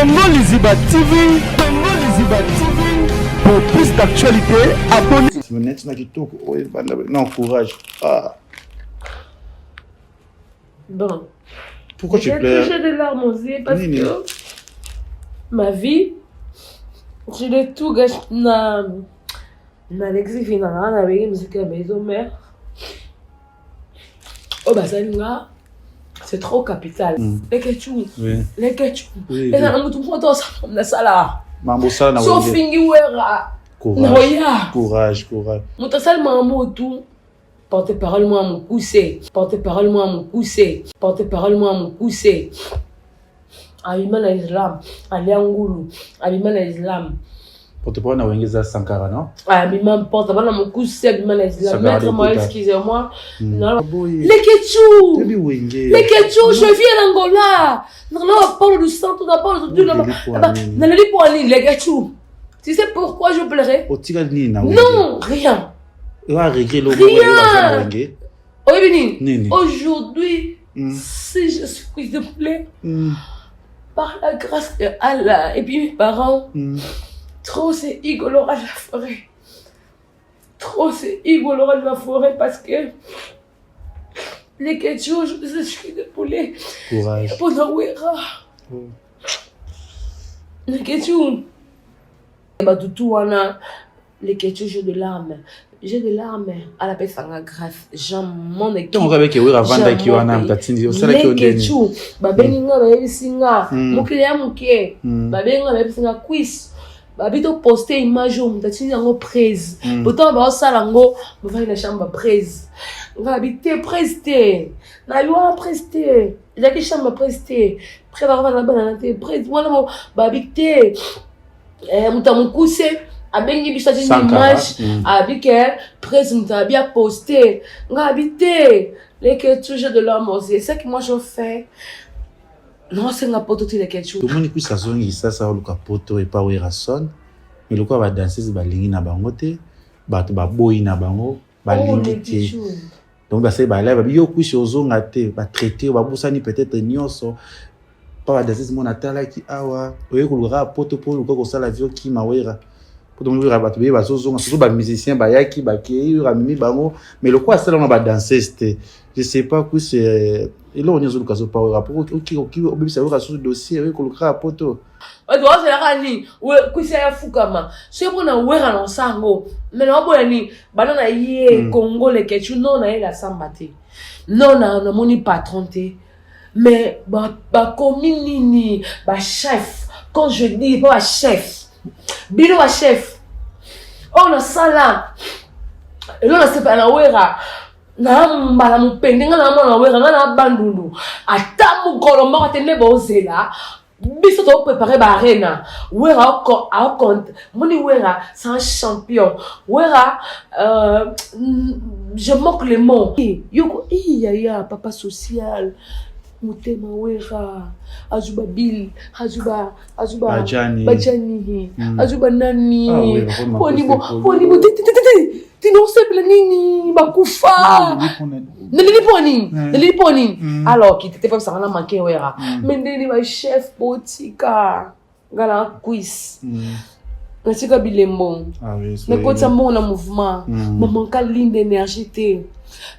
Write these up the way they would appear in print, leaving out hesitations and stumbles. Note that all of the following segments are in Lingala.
Congo Liziba TV, Congo Liziba TV. Pour plus d'actualité, abonnez-vous. Non, courage. Ah. Bon. Pourquoi tu pleures? J'ai des larmes aux yeux parce que ma vie, je l'ai tout gâché. N'Alexis avec musique à la maison mère. Oh bah ça c'est trop capital. Les ketchup, les ketchup. Et là on tout monde ensemble na sala. Mambo sala na so fingi wera. Courage. Mon tasal mambo tout. Porte-parole moi mon poussé. Porte-parole moi mon poussé. Porte-parole moi mon poussé. Abimana Islam, Aliangulu, Abimana Islam. Porte-parole na wengeza Sankara non? Abimana porte-parole mon poussé, Abimana Islam. Maître-moi, excusez-moi. Les ketchup. Les ketchup, je viens d'Angola. Non, on parle du centre, on parle du là-bas. Dans le lit pour aller, les ketchup. Tu sais pourquoi je pleurais? Non, rien. Rien. Aujourd'hui, si je suis de plaît, par la grâce de Allah et puis mes parents, trop c'est Igolora de la forêt. Trop c'est Igolora de la forêt parce que les ketchup, je suis de poulet. Courage. Pour Nawera. Les ketchup. Les ketchup, j'ai de larmes. J'ai de larmes à la personne grâce. J'en m'en ai qui. Avec Wera Vanda qui wana mtatindi osala ki ondeni. Les ketchup, babenga bayebisinga. Mokile muke. Babenga bayebisinga quiz. Babito poster image mtatindi yango praise. Pourtant ba osala ngo ba na chambre praise. Nga bité prester. Na yo prester. Il a que chambre prester. Près va na bana te praise. Wala mo babité. Mutamukouse abengi bisati image avec presse mutabia posté nga habité les ketchup de l'homme c'est ça que moi je fais non c'est nga poto les ketchup tout monde qui sazongi ça luka poto et pas wera son mais luka ba danseuse ba lingi na bango te ba boy na bango ba lingi te donc ba c'est ba live ba yo kushi ozonga te ba traiter ba busani peut-être nyonso pas danseuse mon atala ki awa oye kulura poto pour luka ko sala vio ki mawera pour donc le rabat be bazozonga surtout ba musicien ba yaki ba ki ramimi bango mais le quoi cela on va danser c'était je sais pas quoi c'est et là on est sur le cas pas rapport OK obi ça va sur le dossier avec le poto on doit faire rani ouais kuisa ya fukama c'est bon na wera na sango mais na boya ni banana yé Congo les ketchup non na la sambate non na moni patron te mais ba communini ba chef quand je dis pas chef Bino wa chef. On a sala. Et là on se fait na wera. Na mbala mupendenga na mona wera na bandundu. Ata mukolo moko tene bozela. Biso to préparer ba arena. Wera a compte. Moni wera c'est un champion. Wera je moque les mots. Yoko ya papa social. Mutema wera azuba bill azuba bajani azuba nani poni ti non seble nini bakufa neli poni alors qui était pas ça na manqué wera mais ndeni ba chef botika ngala quiz nasika bilembo na kota mona mouvement na manka ligne d'énergie te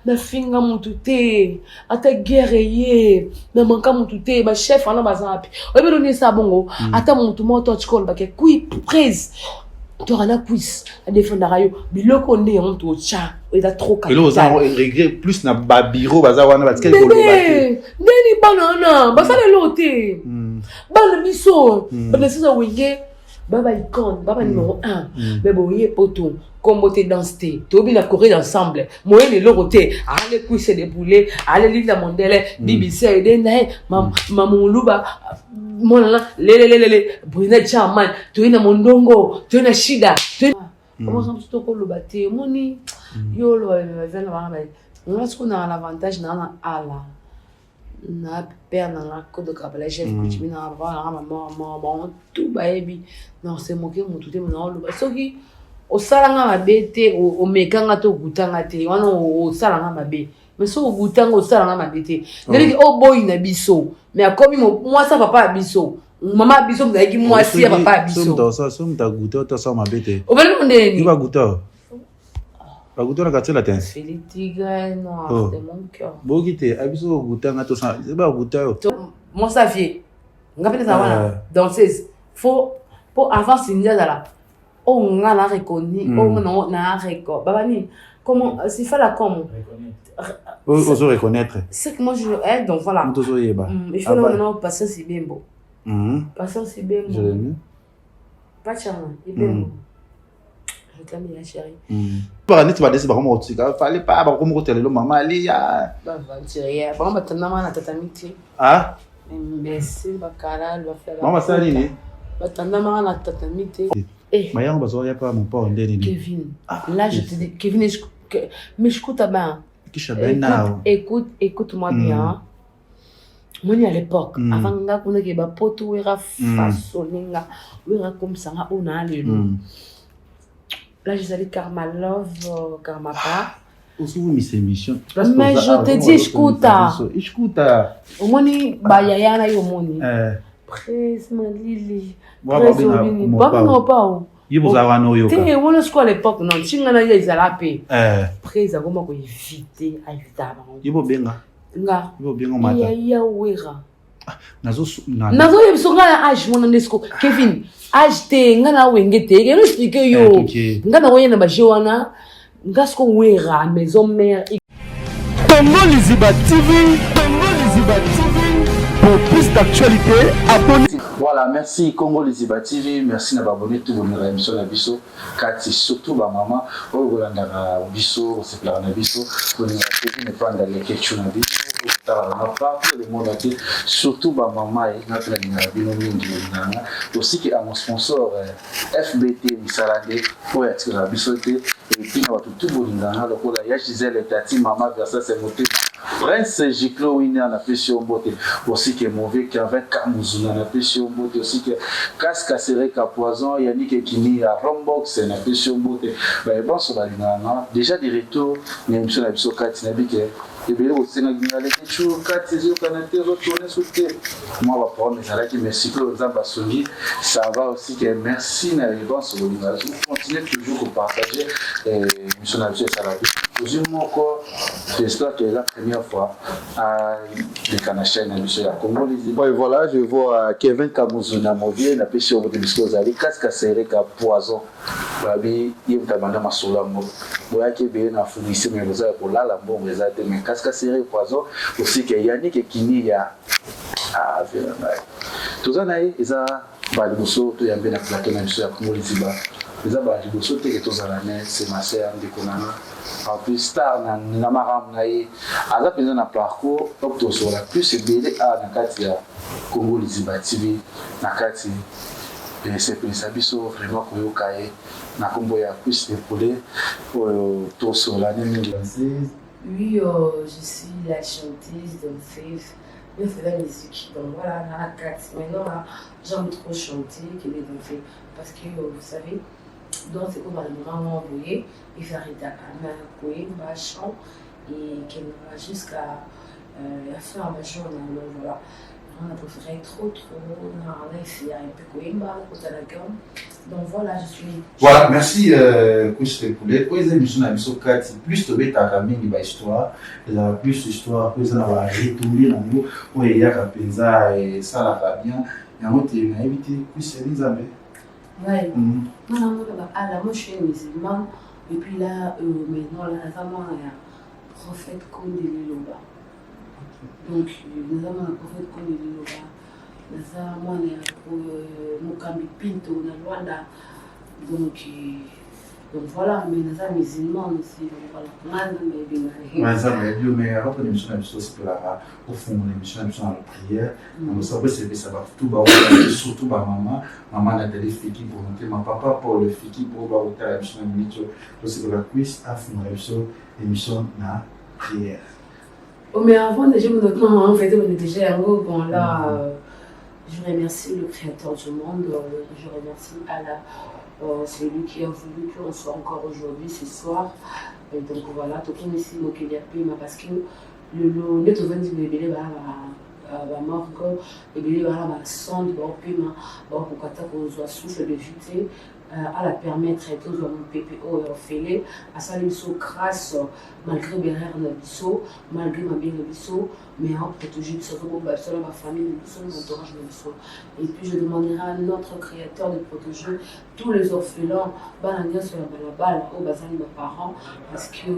na finga mutu te ata guerrier na manka mutu te ba chef ana bazapi obe doni sa bongo ata mutu moto chikol ba ke kui prise to rana quiz a défendre rayo biloko nde on to cha il a trop capital et là on regret plus na ba bureau baza wana ba tika ko lobate neni banana basale lote bana biso bana sisa wenge baba icône baba numéro 1 mais boye poto comboté danser tobi na courir ensemble moyen le loroté aller pousser des boulets aller lire la mondele BBC et na mamuluba mona le brina chaman toina mondongo toina shida comment ça se toko lobate moni yo lo vela ba on a ce qu'on a l'avantage na ala na père na ko de kabala chef coutume na ba maman tout baebi non c'est moqué mon tout mon lo soki o salanga mabete o mekanga to gutanga te wana o salanga mabe mais so gutanga o salanga mabete ndeli o boy na biso mais akomi moi ça papa biso Maman biso mzaki moi si ya papa biso. Somme ta goûté autant ça m'abête. O bali ndeni. Il va goûter. Va goûter la carte la tête. Félitiga noir de mon cœur. Bogité, abiso goûter na to ça. C'est pas goûter. Mon savier. Ngapela za wana danseuse. Faut pour avant signer là. On a reconnu, on a reconnu. Babani, comment c'est fait là comment Oser reconnaître. C'est que moi je donc voilà. Il faut maintenant passer si bien beau. Passer si bien beau. Je l'aime. Pas charmant, il est bien beau. Je t'aime bien chérie. Pour aller tu vas laisser vraiment au fallait pas comme côté le maman Lia. Bah chérie, bon maintenant na tatamiti. Ah? Imbécile bakala va faire. Maman ça nini? Maintenant na tatamiti. Mais on va voir, il n'y a pas mon père, Kevin. Là, je te dis, Kevin, mais je écoute bien. Écoute-moi bien. Moi, à l'époque, avant qu'on ait des potes, on a façonné, on a comme ça, on a le nom. Là, je suis Karma Love, Karma Pa. Aussi, vous mis émission. Mais je te dis, écoute. Au moins, Bayaya na yo moni. Presse ma Lili. Presse Obini. Pas non pas. Il vous a ranoyo. T'es on a quoi à l'époque non. Chingana ya izalape. Presse a comment ko éviter évidemment. Il faut bien nga. Nga. Il faut bien nga mata. Ya wera. Nazo yebiso nga age mona nesko. Kevin, age te nga na wengete. Ngeno expliquer yo. Nga na woyena ba jewana. Nga sko wera maison mère. Congo Liziba TV, Congo Liziba TV. Pour plus d'actualité, abonnez-vous. Voilà, merci Congo Liziba TV, merci d'abonner tout le monde à l'émission de Bisso, Kati, surtout ma maman, au Golanda Bisso, c'est plein de Bisso, pour nous accueillir, ne pas dans les questions de Bisso, pour le monde entier, surtout ma maman et notre aussi qui a mon sponsor FBT Missalade, pour être la Bisso, et puis nous avons tout le monde dans le Kola, Gisèle et Tati, maman, versa ses motés. Prince Giclo Winner na pression beauté aussi que mauvais qui avec Kamuzuna na pression beauté aussi que Casca Sereka Poison Yannick Kini à Rombox na pression beauté ben bon ça va déjà des retours même sur la biso 4 na bike et bien aussi na ginale que tu 4 saisons canate retourner sur terre moi va prendre mais là qui merci que vous ambassadeurs ça va aussi que merci na bon sur l'image vous continuez toujours à partager mission na biso ça va toujours encore j'espère que la première fois à les Canadiens na biso ya Congo Liziba. Voilà, je vois Kevin Kamuzuna Movie na pêche au bout de biscuits ali Casca Sereka Poison babi yebta banda masolo ngo boya ke be na fournisseur mais vous avez pour là la bombe exacte mais Casca Sereka Poison aussi que Yannick Kini ya ah vraiment tout ça naï isa ba liboso to yambe na plateau na biso ya Congo Liziba isa ba liboso te que tous à l'année c'est ma sœur de Konana. En plus star na maram na ye aza penza na parcours opto sur la plus belé a na kati ya Congo Liziba TV na kati c'est pour ça biso vraiment koyoka ye na kombo ya plus épolé to sur l'année mingi. Oui, je suis la chanteuse danseuse. Je fais la musique, donc voilà, dans la carte. Maintenant, là, j'aime trop chanter que les danser. Parce que, vous savez, donc c'est comme le moment envoyé, il fait arrêter à main, couer, un chant, et qu'elle va jusqu'à la fin de la journée. Donc voilà, on a préféré trop, on a essayé un peu couer, donc voilà, je suis. Voilà, merci, Kouche Poulet. Pour les émissions à Bisso 4, plus de bêta à Camille, l'histoire, la plus d'histoire, plus on va retourner dans nous, où il y a Capenza et ça la va bien, et en fait, il a évité, plus c'est Elisabeth. Ouais. Non, moi je suis musulman, et puis là, maintenant, là, récemment, il y a un prophète Kondé Liloba. Donc, nous avons un prophète Kondé Liloba. Récemment, il y a Mokambi Pinto, na Rwanda. Donc voilà, mais nous sommes musulmans aussi. Donc voilà, mais alors que l'émission a aussi au fond, l'émission a la prière. On savait que ça va tout bas, surtout ma maman Nathalie Fiki pour monter, ma papa pour le Fiki pour monter la mission de l'émission. Donc c'est la cuisse à fond l'émission na prière. Oh mais avant déjà, en fait, on était déjà un gros bon là. Je remercie le Créateur du monde, je remercie Allah. C'est lui qui a voulu qu'on soit encore aujourd'hui, ce soir. Et donc voilà, tout le monde ici, parce que le lot de 20 bébés, bamorgue ebele wana basonde baopema bakokata kozwa souffle de vie à la permettre de tozwa mopepe oyo ofele asali biso grâce malgré berere na biso malgré mabe na biso mais aprotéger biso tobomba biso na bafamille na biso na entourage na biso. Et puis je demanderai à notre créateur de protéger tous les orphelins bana nyonso ya balabala oyo bazali baparents parce que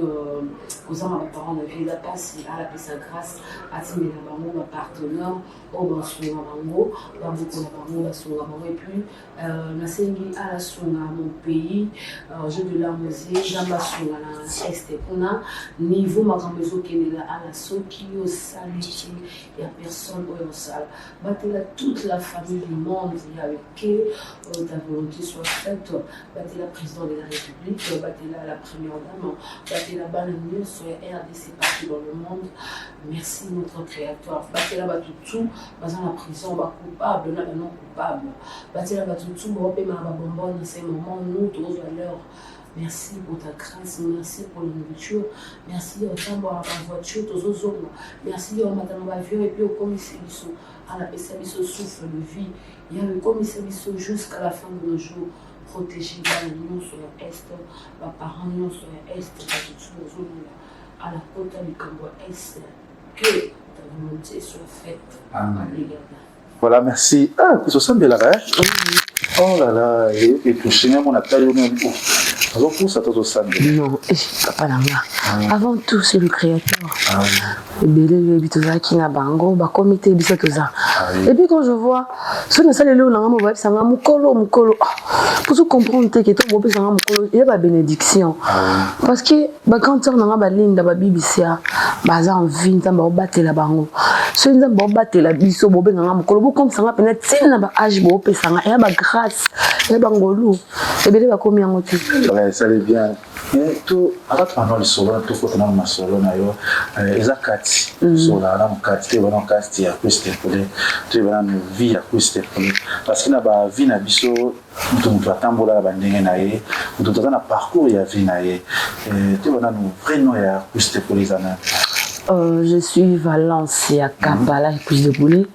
kozanga baparents na vie eza mpasi alapesa grâce atimbela bango bapartenaire oyo basunga bango babokola bango basunga bango. Et puis nasengi alasunga mon pays je de la mosée nzambe asunga na este kuna niveau makambo ezokendela ana soki osali te ya personne oyo osala batela toute la famille du monde avec que ta volonté soit faite batela président de la République batela la première dame batela bana nyonso ya RDC partout dans le monde. Merci notre créateur batela batutu baza na prison bacoupable na banon coupable batela batutu baopema babombo na ces moments nous tous à l'heure. Merci pour ta grâce, merci pour la nourriture, merci au temps à la voiture, aux autres, merci au matin à l'avion et puis au commissaire Bissot, à la PSABissot souffle de vie. Il y a le commissaire Bissot jusqu'à la fin de nos jours, protéger l'union sur l'Est, les parents sur l'Est, à la côte du Cambo Est, que ta volonté soit faite. Amen. Voilà, merci. Ah, que ce soit bien là, hein? Oh là là, et touché, on a pas eu même. Non, papa nanga. Avant tout, c'est le créateur. Et puis quand je vois, ce n'est pas le lot, c'est un mukolo. Pour comprendre que il y a la bénédiction. Parce que quand on a la ligne de la Bible, on a envie de battre la bango. Si on a battu la biso, on a mukolo. Comme ça, on a peut-être un âge, on a la grâce, il y a bangolo. Et bien, il y a combien de temps? Ça allait bien. Et tout, avant de le solo, tout faut que nous solo na yo. Ezakati, solo na mukati, tu vas dans kasti ya kuste pole, tu vas dans vie ya kuste pole. Parce que na ba vie na biso, tu atambola ba ndenge na ye, tu dois na parcours ya vie na ye. Tu vas dans vrai nom ya kuste pole zana. Je suis Valencia Kapala et cuisse de poulet.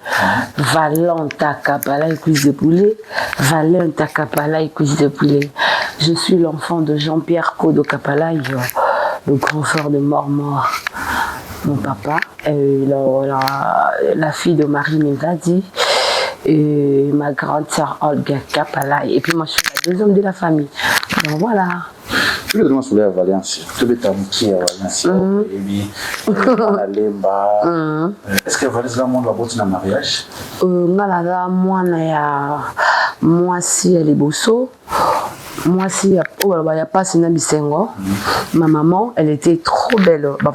Valenta Kapala et cuisse de poulet. Valenta Kapala et cuisse de poulet. Je suis l'enfant de Jean-Pierre Kodo Kapala, le grand frère de Mort. Mon papa, la fille de Marie Mingadi et ma grande sœur Olga Kapala. Et puis moi, je suis la deuxième de la famille. Donc voilà. Je vais demander à Valencia. Tu veux t'aboutir à Valencia. Et puis, est-ce que Valencia va aboutir dans le mariage? Moi, si elle est bosso. Moi, si il n'y a pas Sina Bisengo, ma maman, elle était trop belle. Moi,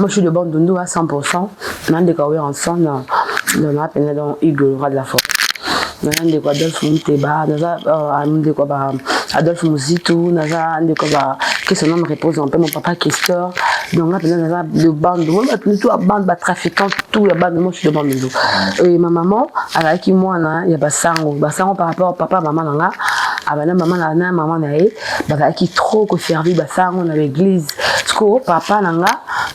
je suis de Bandundu à 100%. On a décoré ensemble dans la peine dans Igor de la forêt. On a décoré Adolphe Mouteba, Adolphe Mouzitou, que son nom repose en paix, mon papa Kestor. Donc là, on a de bande, moi, tout à bande, trafiquant, tout la bande, moi, je suis de Bandundu. Et ma maman, elle a qui moi, il y a Bassango par rapport au papa, maman, maman nae bazaki trop ko servir basango na l'église ko papa nanga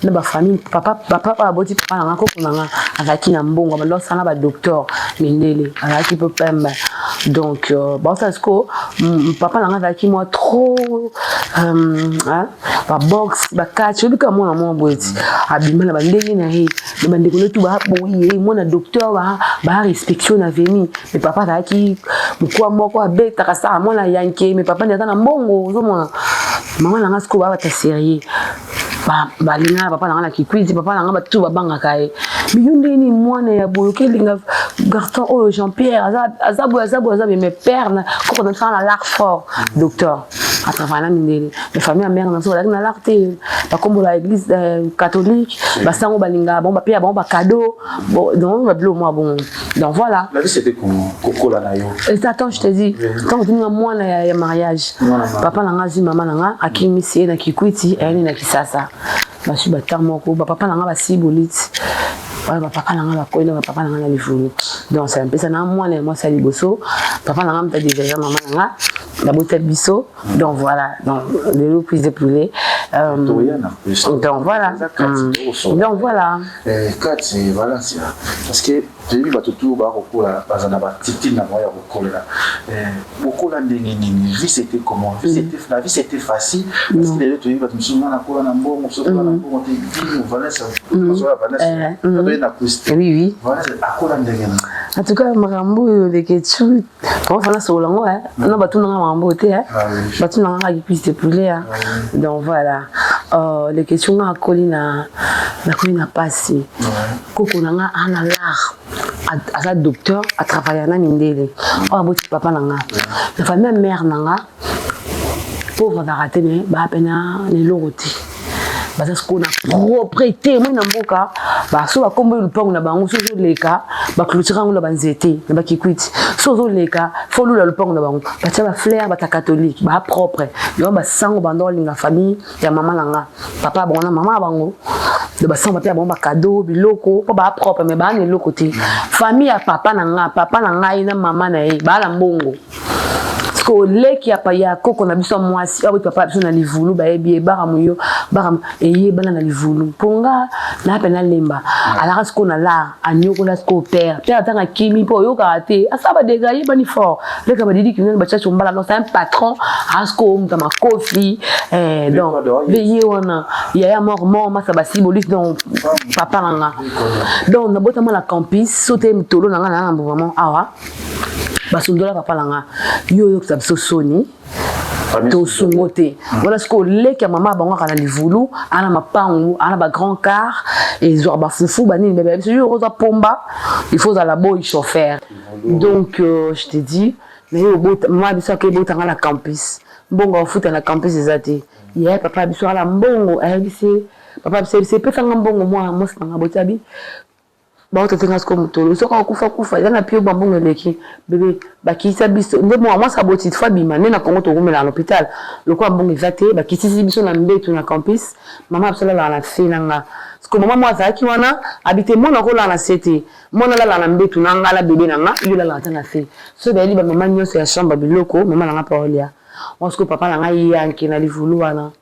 na ba famille papa aboti papa nanga ko nanga azaki na mbongo ba sana ba docteur mindele azaki peu pemba donc ça sko papa nanga azaki moi trop ba box ba catch bika moi na moi boiti abima na ba ndenge na he ba ndeko tout ba boye moi na docteur ba inspection na veni mais papa azaki mukwa moko abeta kasa moi na yanke mais papa ndata na mbongo zo maman nanga sko ba ta sérieux ba linga papa nanga na kikuizi papa nanga ba tout ba banga kai miyundi ni mwana ya boloke linga garçon oh Jean-Pierre azabo mais père na ko na sana l'arc fort docteur à travers la mindele les familles mère na so la na l'arté ba kombo la église catholique ba sango ba linga bon ba pia bon ba cadeau bon donc ba blo moi bon donc voilà la vie c'était koko la na yo attends je te dis quand on a mwana ya mariage papa nanga zi maman nanga akimisi na kikuiti elle na kisasa basu batamoko papa nanga basiboliti papa nanga bakoina papa nanga na lifulu donc c'est un peu ça na moi ça liboso papa nanga mta déjà maman nanga la beauté biso donc voilà donc les prise de poulet Donc voilà. Donc voilà. Kati, voilà, c'est parce que j'ai vu tout bazana titi na moya kokola. Kokola vie c'était comment? La vie c'était facile parce que les tu vas te souvenir na kola na mbongo, so kola na mbongo te vie voilà ça. Oui. Voilà, akola ndenge. En tout cas, marambo les questions, comment faire sur l'ango hein? Non, bah tout n'a marambo te hein. Bah tout n'a qui puisse dépouiller hein. Donc voilà. Les questions à colina passé. Koko nanga ana l'art. À sa docteur à travailler na mindele. Oh aboti papa nanga. La famille mère nanga. Pauvre d'arrêter mais bah pena les loroti. Parce qu'on a propriété moi na mboka ba so ba kombo lupango na bango so leka ba clôturer ngo na banzete na ba kikwiti so leka fo lula lupango na bango ba tia ba fleur ba ta catholique ba propre yo ba sango bando linga famille ya mama nanga papa bona mama bango de ba sango ba bon ba cadeau biloko po ba propre mais ba ne lokote famille ya papa nanga ina mama na ye ba la mbongo leki ya paya koko na biso mwasi awo papa biso na livulu ba ebi bara muyo bara eye bana na livulu ponga na pena lemba ala rasko na la anyoko la sko père tanga kimi po yo karate asaba dega ye bani fort le ka badidi ki ba chacho mbala no c'est un patron rasko mta ma kofi donc veye wana ya mort ma saba symbolise donc papa nanga donc na botama la campus sauter mtolo nanga na vraiment awa basundola papa langa yo sabso soni to sungote voilà ce que leki ya mama bango kana livulu ana mapangu ana ba grand car et zor ba foufou bani bébé c'est yo rosa pomba il faut à la boy chauffeur donc je te dis mais yo moi biso ke botanga la campus bongo futa na campus ezati ya papa biso ala mbongo ayebisi papa c'est peut faire mbongo moi na botabi ba to tenga sko mutolo so ka kufa yana pio bambongo leki bébé bakisa biso nde moi ça boti fois bima na Congo to komela à l'hôpital le quoi mbongo vate bakisi biso na mbetu na campus mama absola la finanga sko mama moi za ki wana habiter mon ko la na cité mon la na mbetu na ngala bébé nanga yo la tana fait so ba li ba mama nyonso ya chambre biloko mama nanga parolia on sko papa nanga yanki na livulu wana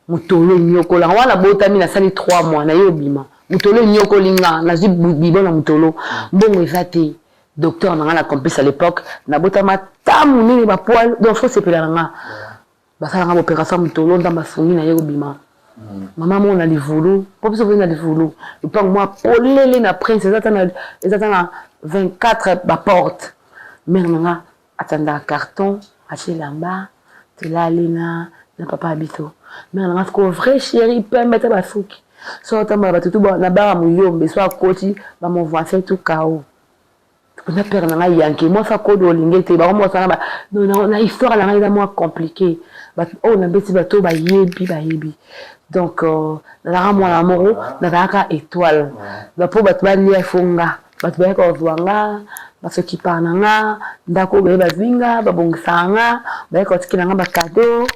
mutolo nyoko la wala botami na sali 3 mois na yo bima mutolo nyoko linga na zibibo na mutolo mbongo ezate docteur nanga la campus à l'époque na botama tamu nini ba poil donc faut se pela nanga ba sala nga opération mutolo ndamba fungi na yo bima mama mo na livulu pour se venir na livulu le plan moi polele na prince ezata na 24 ba porte mère nanga atanda carton acheter lamba telalina na papa habito mère nanga ko vrai chéri peut mettre ba fouki so tamba ba tutu na bara muyombe so akoti ba mon voisin tout kao na père na yanke moi fa kodo lingete ba mo sana ba non na histoire la ngai moi compliqué ba on na beti ba to ba yebi donc na moi la moro na ka étoile ba po ba ba lia fonga ba ba ko zwanga ba se kipana nga ndako ba zinga ba bongsanga ba ko tikina nga ba cadeau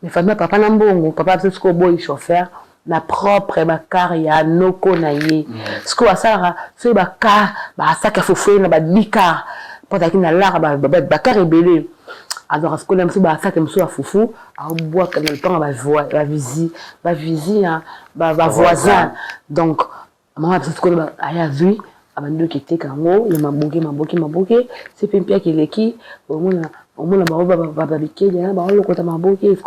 mais famille papa na mbongo papa c'est ko boy chauffeur na propre ba car ya noko na ye ce que ça c'est ba car ba ça ka fofo na ba dika pota ki na lar ba car rebelle alors ce que l'aime ba ça que monsieur a fofo a bois que le temps ba visite ba voisin donc maman peut-être que ba aya vu abando qui était kango le maboke c'est pempia qui leki au moins ba bike ya ba lo kota maboke est-ce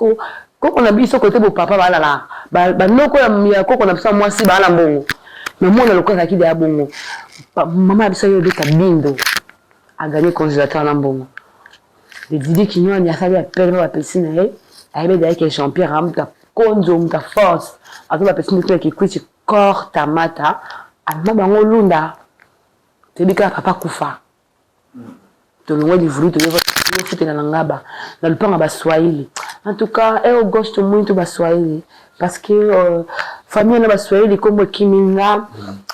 koko na biso côté bo papa bala la ba noko ya koko na biso moi si bala mbongo mais moi na lokola ki de bongo maman biso yo beta bindo a gagné congélateur na mbongo de Didi Kinyo ni asali ya perdre la piscine ayebe d'ailleurs que champion ramta konzo mta force ato la piscine qui kwiti corps tamata alma bango lunda tebika papa kufa to longo di vuru to yo futé na ngaba na lupanga ba swahili. En tout cas, je gosto muito ba Swahili parce que famille na ba Swahili comme Kiminga,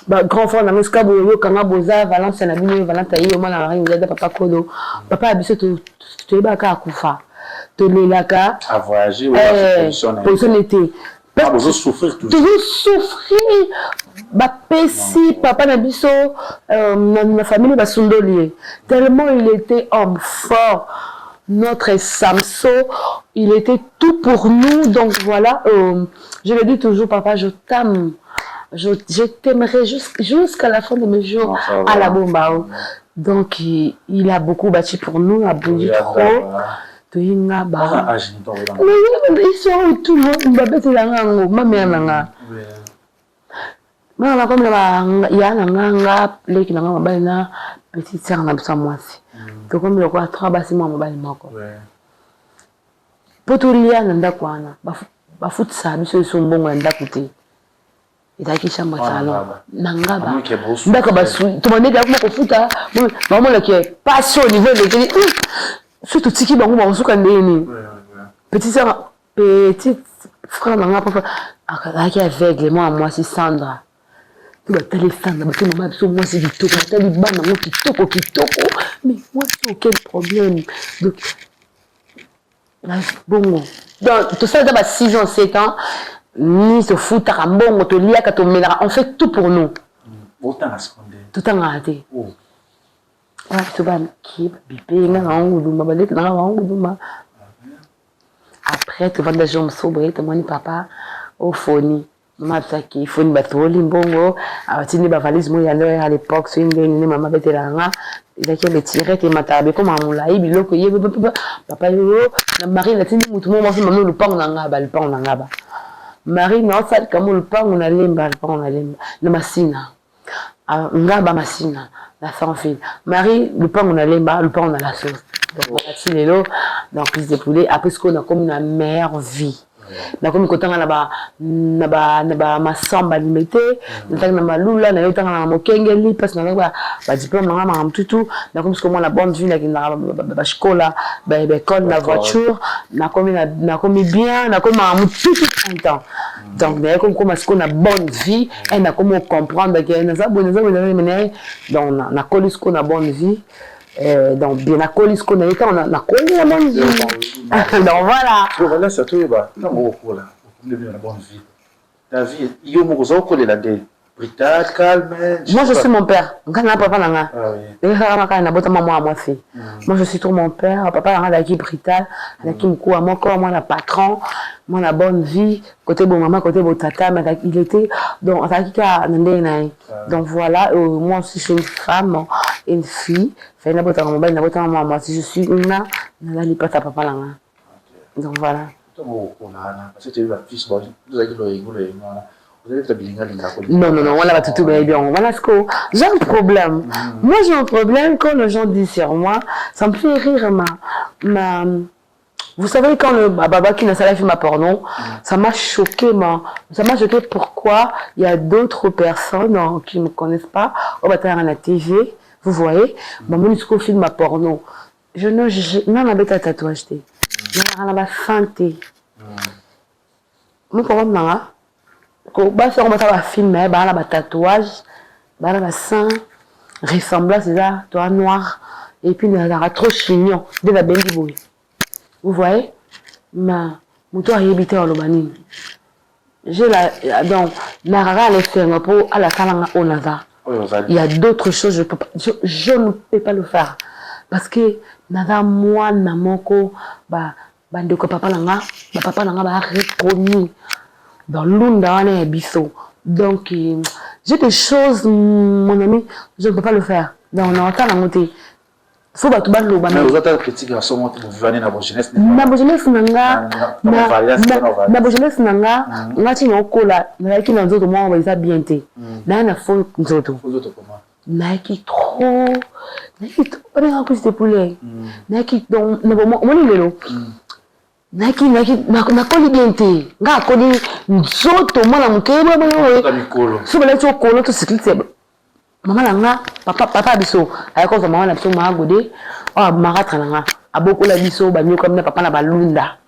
ba grand frère na meska bo yo kanga boza Valence na bino Valence yo mala ringi da papa kodo. Papa abiso to ba ka kufa. To lelaka à voyager ou position été. Pas besoin de souffrir tout. Toujours souffrir. Ba pesi papa na biso na famille ba sundolier. Tellement il était homme fort. notre Samso, il était tout pour nous. Donc voilà, je le dis toujours, papa, je t'aime. Je t'aimerai jusqu'à la fin de mes jours à la Bombao. Donc il a beaucoup bâti pour nous, a bondi trop. Ils sont tout le monde, ma mère nanga. Ma comme il y a nanga, les qui n'ont pas na petite sœur n'a pas moi si. Donc comme le quoi trois bâtiments mobile mako. Potulia nanda kwana, ba foot ça, biso sont bon nanda côté. Et là qui chambre salon nanga ba. D'accord ba tout le monde est comme foota, maman le qui est passion au niveau de surtout tiki bango ba suka ndeni. Petite sœur, petite frère nanga papa qui est aveugle moi c'est Sandra. Tu vas téléphoner, tu vas me moi c'est du tout, tu vas me kitoko, mais moi c'est aucun problème. Donc, bon, donc tout ça d'abord 6 ans, 7 ans, ni se fout à bon, te lia, te ménage, on fait tout pour nous. Autant à se condamner. Tout en raté. Tu vas qui bipé, après, tu vas dans la jambe sobre, tu vas papa au phone. Maman qui faut une bateau limbongo a tini ba valise mo ya à l'époque so ngene maman betelanga il a qui le tirer te matabe comme amula ibiloko ye papa yo na mari na tini mutu mo mafi maman le pang nanga ba mari na sal comme le pang na lemba na masina ngaba masina la sans fil mari le pang na lemba le pang na la sauce donc voilà tilelo donc plus de poulet après ce qu'on a comme une meilleure vie. Na comme quand on a na masamba limité na malula na yota na mokengeli parce que na ba diplôme na ma tout na comme comment la bonne vie na ba scola ba école la voiture na comme bien na comme tout en temps donc na comme ce qu'on a bonne vie et na comme comprendre que na ça bonne donc na colis qu'on a bonne vie. Donc bien à colis qu'on a été on a connu la bonne vie donc voilà voilà ça tout bah non beaucoup là la bonne vie la vie il y a beaucoup de coller la dé Brita calme moi je suis mon père quand na papa nanga moi je suis trop mon père papa nanga la qui Brita la qui mko moi comme moi la patron moi la bonne vie côté bon maman côté bon tata mais il était donc donc voilà moi aussi je suis une femme une fille fait na bota mobile na bota maman si je suis une na la li pata papa nanga donc voilà parce que tu es fils bon vous avez vous avez fait non, on l'a tout bien. Voilà ce que j'ai un problème. Moi, j'ai un problème quand les gens disent sur moi, ça me fait rire. Vous savez, quand le baba qui n'a pas fait ma porno, ça m'a choqué. Ça m'a choqué pourquoi il y a d'autres personnes qui ne me connaissent pas. Au bataille à la TV, vous voyez, maman, ce qu'on filme ma porno. Je n'en ai pas tatouage. Je n'en ai pas santé. Mon problème, non, bah ça on va filmer bah là tatouage bah là sang ressemblance c'est ça toi noir et puis il y a trop chignon de la belle boy vous voyez ma moto a habité au Lobani j'ai la donc narara les faire pour à la salanga onaza il y a d'autres choses je ne peux pas le faire parce que nada moi na moko bah bande ko papa nanga ba reconnu dans l'unda et bisso donc j'ai des choses mon ami je ne peux pas le faire donc on entend la montée faut ba tout ba lo ba mais vous êtes critique à ce moment vous venez dans votre jeunesse nanga na jeunesse nanga ngati nokola na ki na nzoto moi ba bien té na fo nzoto comment na ki trop on est en plus de poulet na ki donc mon lelo naki nakoli bien te nga akoli nzoto mwana mokebe so bala ti okolo to sikilite mama nanga papa biso ayakoza mama na biso maagode maratra nanga abokola biso banyoka mina papa na balunda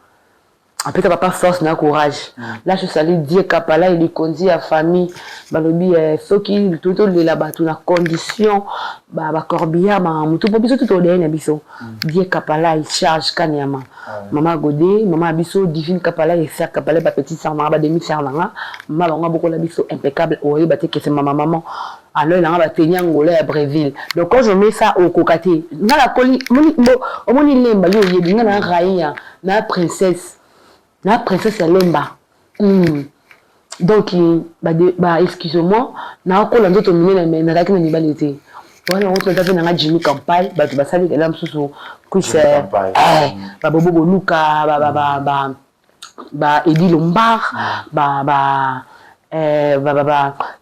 après t'as pas force na courage là je salue Dieu kapala il conduit à famille balobi ceux qui tout les là-bas tout na condition ba corbia ma mutu po biso tout au dernier biso Dieu kapala il charge kanyama maman Godé maman biso divine kapala et faire kapala ba petite sœur na ba demi sœur na maman bango beaucoup la biso impeccable oye ba te que c'est maman alors là on va tenir ngolé à Bréville donc quand je mets ça au cocaté na la coli moni lemba li oyebi na raïa na princesse ya lemba donc excusez-moi na ko la ndoto minene na nakaki na mibali te voilà on t'a fait na Jimmy campagne ba tu basali que là msusu kuise ba bobo boluka ba Edi Lombard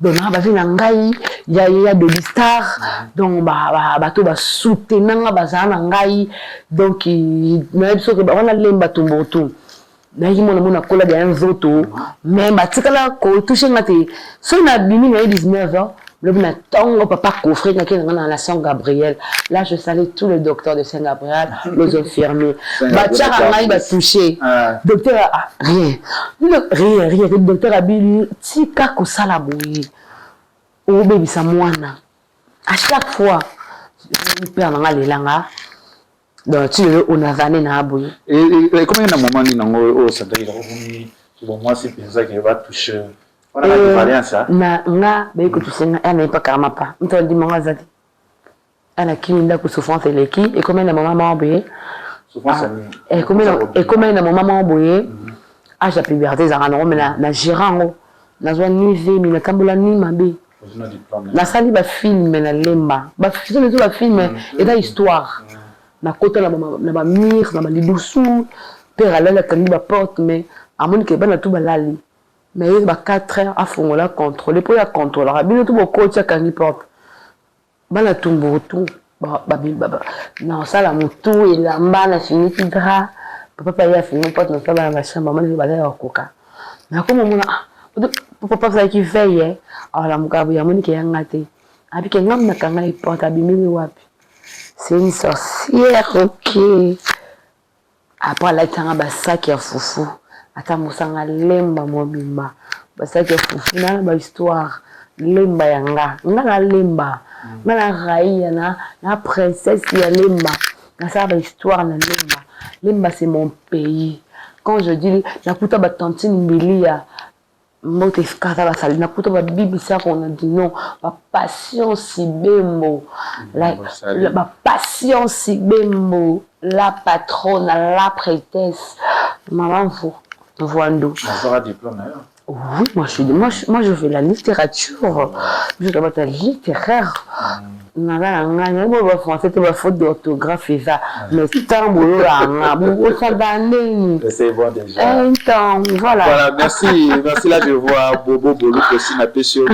dona ba vina ngai ya de star donc ba to ba soutenanga bazana ngai donc na biso que on a lemba tumbotu na yimo na mona kola de nzoto mais batikala ko toucher ngate so na bimi na 19 ans le na tongo papa coffre na kena na la Saint Gabriel là je salue tous les docteurs de Saint Gabriel les infirmiers batara ngai ba toucher docteur rien le docteur abili tika ko sala boyi o bebisa mwana à chaque fois père na lelanga donc tu on a vané na boyi et comment na maman ni nango o sadaki la bon moi c'est pensa que va toucher on a la variance na nga ba ko tusenga ana pas kama pa mto ndi manga zati ana kinda ko souffrance leki et comment na maman boyi souffrance et comment na maman boyi âge à puberté za ngana mais na girango na zwa ni ve mi na tambula ni mabe na sali ba film na lemba ba film tout ba film et da histoire na kota na ba mire na ba libusu père ala la kani ba porte mais amoni ke bana tout ba lali mais il ba 4 heures à fongola contrôler pour la contrôler bino tout boko tia kani porte bana tumbo tout ba na sala mutu elamba na finiti dra papa ya fini porte na sala na chambre maman ba la koka na ko mona papa ça qui veille alors la mukabu ya moni ke yangate abi ke ngam na kanga i porte abimili wapi. C'est une sorcière, ok. Après, là, il y a un sac à foufou. Attends, il y a un lemba, mon bimba. Un sac à foufou, il y a une histoire. Lemba, yanga. Il y a un lemba. Il y a un raï, il y a une princesse, il y a lemba. Il y a une histoire, lemba. Lemba, c'est mon pays. Quand je dis, la kuta batantine bilia. Mote skata basali na kuto ba bibi ça qu'on a dit non ba passion si bembo la passion si bembo la patronne la prêtresse maman vous voando on a diplôme d'ailleurs. Oui, moi je fais la littérature. Je dois être littéraire. Moi, français, c'est ma faute d'orthographe et ça. Mais c'est un boulot là. C'est bon déjà. Un temps, voilà. Voilà, merci. Merci là, je vois Bobo Bolou aussi, n'a pas sur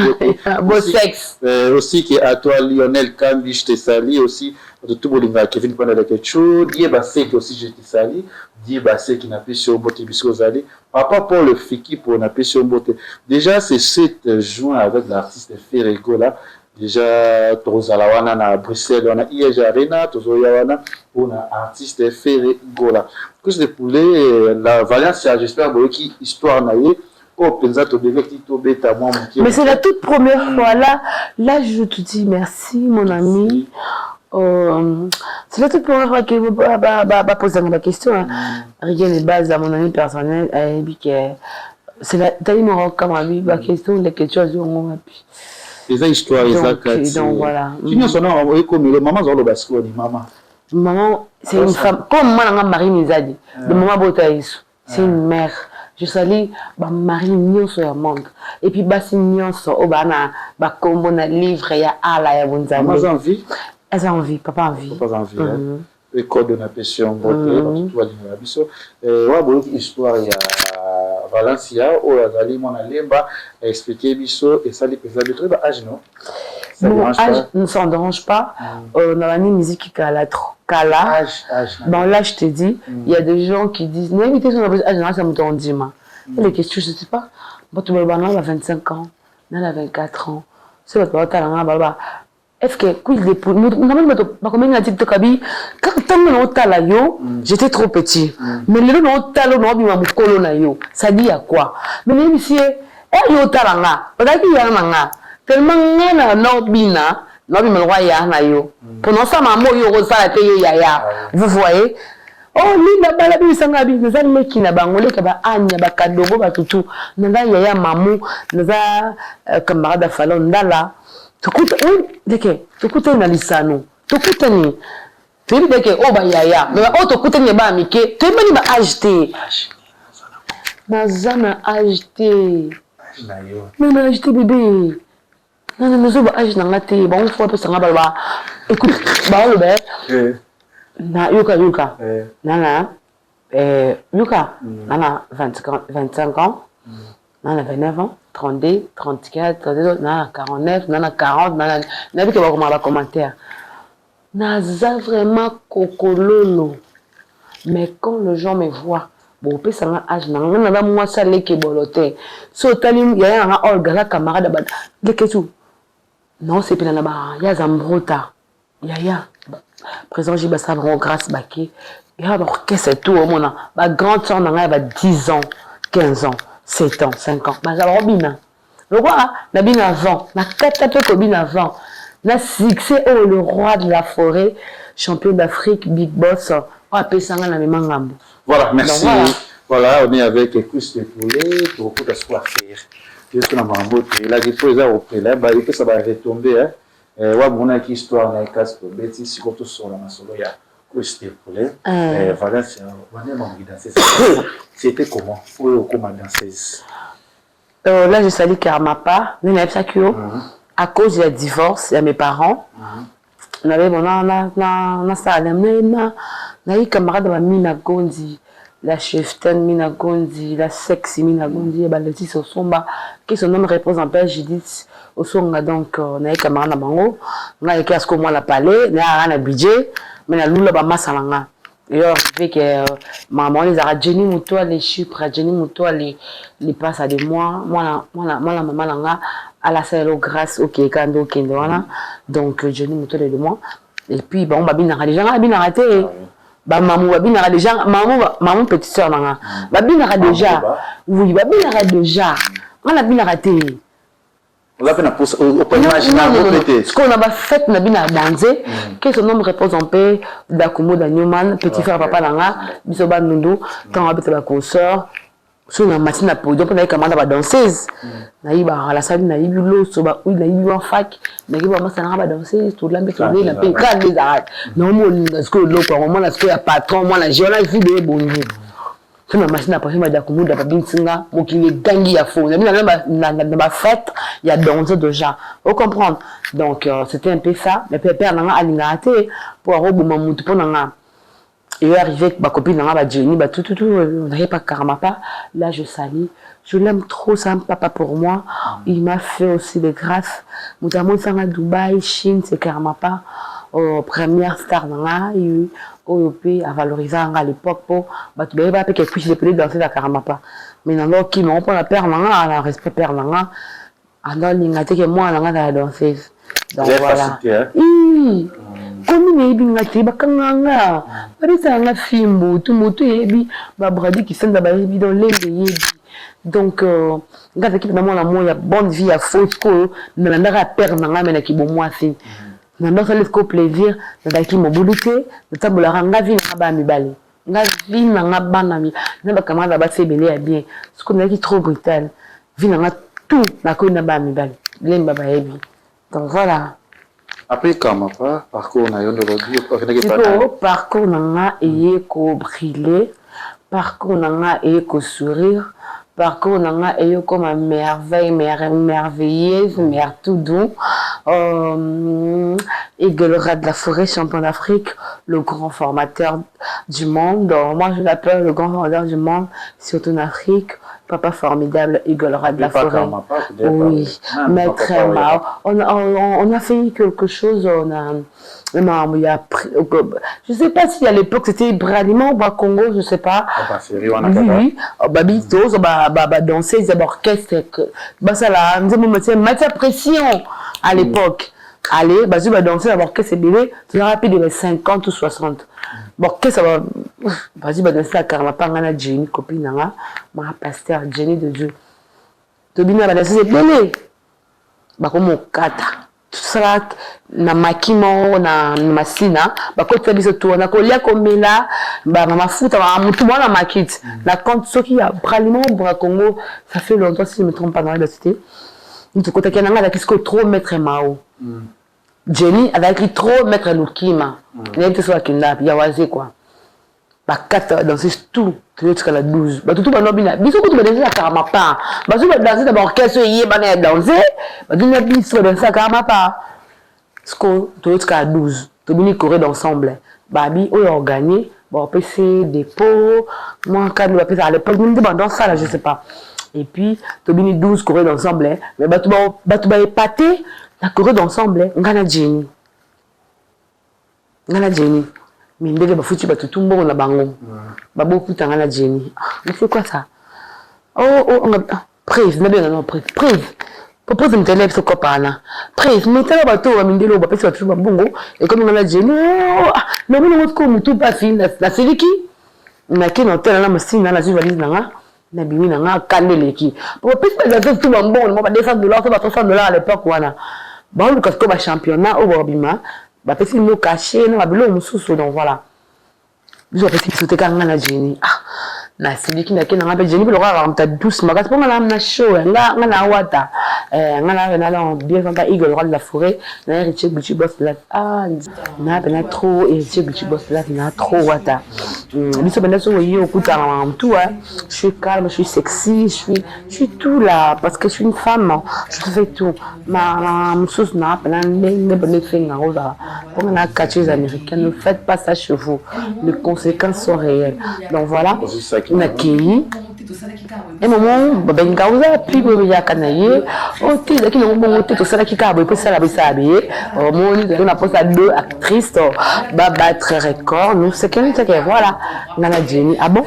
beau sexe. Aussi, qui est à toi, Lionel Kambi, je te salue aussi. De tout le monde, Kevin Panda de quelque chose. Dieu Bassé, aussi, je te salue. Dieu Bassé, qui n'a pas sur Boté Biscozali. Papa pour le Fiki, pour n'a pas sur Boté. Déjà, c'est 7 juin avec l'artiste Ferrego là. Déjà, Tozalawana na Bruxelles, on a IEG Arena, Tozoyawana, on a artiste Ferrego là. Que c'est pour la Valence, j'espère que histoire naïe. Mais c'est la toute première fois là. Là, je te dis merci, mon ami. C'est la toute première fois que vous posez ma question. Hein. Rien n'est base à mon ami personnel. C'est la taille mon comme ami. Ma question, les questions, les histoires, donc voilà. Maman, c'est une femme. Comme moi, Marie Nizadi. De maman Botaïs. C'est une mère. Je salue Marie Nyonso ya monde. Et puis Bassi Nyonso, Obana, Bakombo na livre, ya ala ya bonzambe. Maman a envie. Elles ont envie, papa a envie. Papa a envie. Le code de la passion, tout va dire la biso. Ouais, bon, histoire, il y a Valencia, où Azali, mon alemba, expliquer biso, et ça, les pesades de trucs, âge, non? Mon âge ne s'en dérange pas. On a une musique qui a trop. Âge. Bon, là, je te dis, il y a des gens qui disent, n'invitez son âge, ça me donne 10 mois. Les questions, je ne sais pas. Moi, tu me dis, a 25 ans, on a 24 ans. C'est votre parole, est-ce que quiz de poule j'étais trop petit mais le nom talo no bima mukolo na yo ça dit à quoi mais même si yo talanga odaki ya nanga tellement ngana no bina no bima roi ya na yo pendant ça maman yo rosala te yo ya vous voyez oh linda bala bi sanga bi nza meki na bangole ka ba anya ba kadogo ba tutu nza ya mamu nza camarade falon ndala tukuta deke tukuta na lisano tukuta ni tu deke o ba yaya mais o tukuta ni ba mike tu ba ni ba acheter nazana acheter na acheter bébé non nous ba acheter na ngate ba on faut pas sanga ba écoute ba le bé na yuka nana yuka nana 25 ans nana 29 ans 32 34 32 nana 49 nana 40 nana nabi ke ba comment ba commentaire naza vraiment kokololo mais quand les gens me voient bon peut ça un âge nana moi ça les ke boloté so talim ya un olga la camarade ba de ketu non c'est pena na ba ya zambrota ya présent j'ai basa grâce baké et alors qu'est-ce tout au monde ma grande sœur n'a pas 10 ans 15 ans 7 ans 5 ans bah ça robina le roi na bin avant na katape ko bin avant na succès oh le roi de la forêt champion d'Afrique big boss on appelle ça na memangambo voilà merci. Donc, voilà on est avec Chris de Poulet pour beaucoup de soir faire juste na mambo là il faut ça au là bah il peut ça va retomber hein ouais bon qui histoire na casse pour bêtis si quand tout sur la solo ya Chris de Poulet voilà c'est on est membre danseuse c'était comment comment danseuse là je salue Karmapa mais n'avait ça que à cause du divorce de mes parents on avait bon na ça na eu camarade de Mina Gondi la cheftaine Mina Gondi la sexy Mina Gondi et Baletis au somba qui son nom repose en père Judith au songa donc na eu camarade na bango na eu qu'est-ce que moi la palais na un budget mais na lula ba masalanga et alors fait que maman les a Jenny Muto les chupres Jenny Muto les passe à des mois moi la maman langa à la salle grâce OK kando kendo wana donc Jenny Muto les 2 mois et puis bon ba bina les gens bina raté ba maman ba bina déjà maman petite sœur nanga ba bina déjà oui ba bina déjà on a bina raté on a peine pour au point imaginer peut-être ce qu'on a fait na bina danser que son nom repose en paix d'Akumo Newman petit frère papa nanga biso ba nundu quand on habite ba consort sur la machine à podium pour na commande ba danseuse na iba la salle na ibulo so ba na ibu en fac na iba ma sana ba danseuse tout la mettre la paix quand les arrêts non moi parce que l'autre moment là ce qu'il y a patron moi la j'ai la vie de bonjour sur la machine à podium d'Akumo da binsinga mo qui les gangi ya faux na fête il y a danser déjà vous comprendre donc c'était un peu ça mais père nanga alingate pour robuma mutu pour nanga et arrivé avec ma copine nanga ba Jenny ba tout on n'avait pas Karmapa là je salue je l'aime trop ça papa pour moi il m'a fait aussi des grâces mutamo sanga Dubaï Chine c'est Karmapa première star nanga eu OP à valoriser à l'époque pour bah tu devais pas que puisse les danser la Karmapa mais non qui m'ont pas la père nanga la respect père nanga alors l'ingate que moi nanga la danseuse donc voilà comme ni binga te bakanga parisa nga fimbo tout moto yebi ba bradi qui senda ba yebi dans l'ende yebi donc ngata ki na moi la moya bonne vie à fausse ko na ndaka père nanga mena ki bon moi si na ndaka le ko plaisir na daki mo buluté na tabola nga vie na ba mi bale nga vie na bana mi na ba kamada ba sebele ya bien ce qu'on a qui trop brutal vie na tout na ko na ba mi bale lemba ba yebi donc voilà. Après Karmapa, parcours na yondo aujourd'hui, parcours nanga eye ko briller, parcours nanga eye ko sourire, parcours nanga eye comme une merveille, merveilleuse, mère tout doux. Iguelora de la forêt, champion d'Afrique, le grand formateur du monde. Moi je l'appelle le grand formateur du monde, surtout en Afrique. Papa formidable, Iguelora de la forêt. Oui, maître Mao. On a fait quelque chose, il y a, je sais pas si à l'époque c'était Ibrahima ou Congo, je sais pas. Oui, Babito, danser, ils orchestre, ça là, matière pression à l'époque. allez, vas-y, va danser d'abord que c'est bébé, tu vas rapide de 50 ou 60. Bon, que ça va, vas-y, va danser à Karmapa, on a Jenny, copine, ma pasteur, Jenny de Dieu. Tu vas danser, c'est bébé. Bah, comme on kata. Tout ça, na makimo, na masina, bah, quand tu as dit ce tour, na kolia comme là, bah, ma fout, tout le monde a makite. La compte, ce qui a pratiquement au Congo, ça fait longtemps, si je ne me trompe pas dans la cité. Il faut que tu aies trop mettre Mao. Jenny avait écrit trop mettre Lukima. Il y a sur la kidnap, il y a oisé quoi. Bah, 4 danser tout, tu veux jusqu'à la 12. Bah, tout le monde a dit, tu vas danser à Karamapa. Bah, tu vas danser d'abord, qu'est-ce qu'il y a danser? Bah, tu vas danser à Karamapa. Ce que tu veux jusqu'à la 12. Tu vas courir d'ensemble. Bah, on a gagné. Bon, PC, dépôt. Moi, quand on a à l'époque, on me dans ça, là, je sais pas. Et puis, tu as 12 courir d'ensemble. Mais tu vas épater la courir d'ensemble. On a Jenny. On a Jenny. Mais il y a des foutus, tout le monde a bango. Beaucoup de temps, on a Jenny. Mais c'est quoi ça? On a prise, non, prise. Propose de me télé, ce copain. Prise, mais tu as bateau, on a mis de l'eau, parce que tu vas bongo. Et comme on a Jenny, non, mais on tout pas fini. La série qui? On a qui dans tel, on a machine, on a la valise, na bimi na nga kandele ki pour plus de choses tout bon on va $200 ça va $300 à l'époque wana bon le casque ba championnat au bobima ba petit no caché na bilo mususu donc voilà je vais petit sauter quand na Jenny na sidi ki na ke na Jenny pour le ramener douce magas pour na show nga na wata nga na la bien santa Eagle roi de la forêt na Richie Gucci boss là na ben trop et Richie Gucci boss là na trop wata biso ben so yo kuta tout je suis calme, je suis sexy, je suis tout là parce que je suis une femme, je fais tout. Ma sauce n'a pas les filles en rosa. Comme on a catché américains, ne faites pas ça chez vous. Les conséquences sont réelles. Donc voilà, on a qui et maman, ben gauza, puis il y a canaillé. Oh, tu sais qu'ils n'ont pas monté tout ça qui cabre, puis ça la bisabé. Oh, mon on a posé 2 actrices, bah battre record. Nous c'est que voilà, on a Jenny. Ah bon?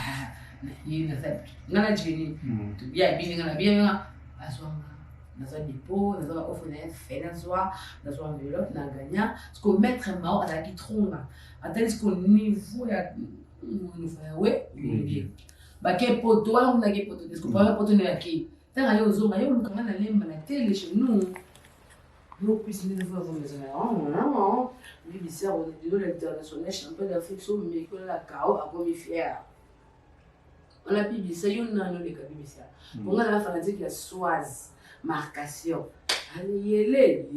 Nana Jenny, tu bien bien, dans un dépôt, dans un offre dans un enveloppe, dans un gagnant, ce qu'on met mort à la guitron, à tel qu'on niveau, nous fait, ouais, bah, quel poteau, on a quel poteau, est-ce qu'on peut pas poteau à qui? Tant à yo, zoma, yo, quand on a l'aime la télé chez nous, nous cuisiner de fois, non, lui, il sert au niveau international, champion d'Afrique, sur mais que la cao, à quoi fier. On a BBC, on a les BBC. On a la fanatique qui a soise, marcation. Allez,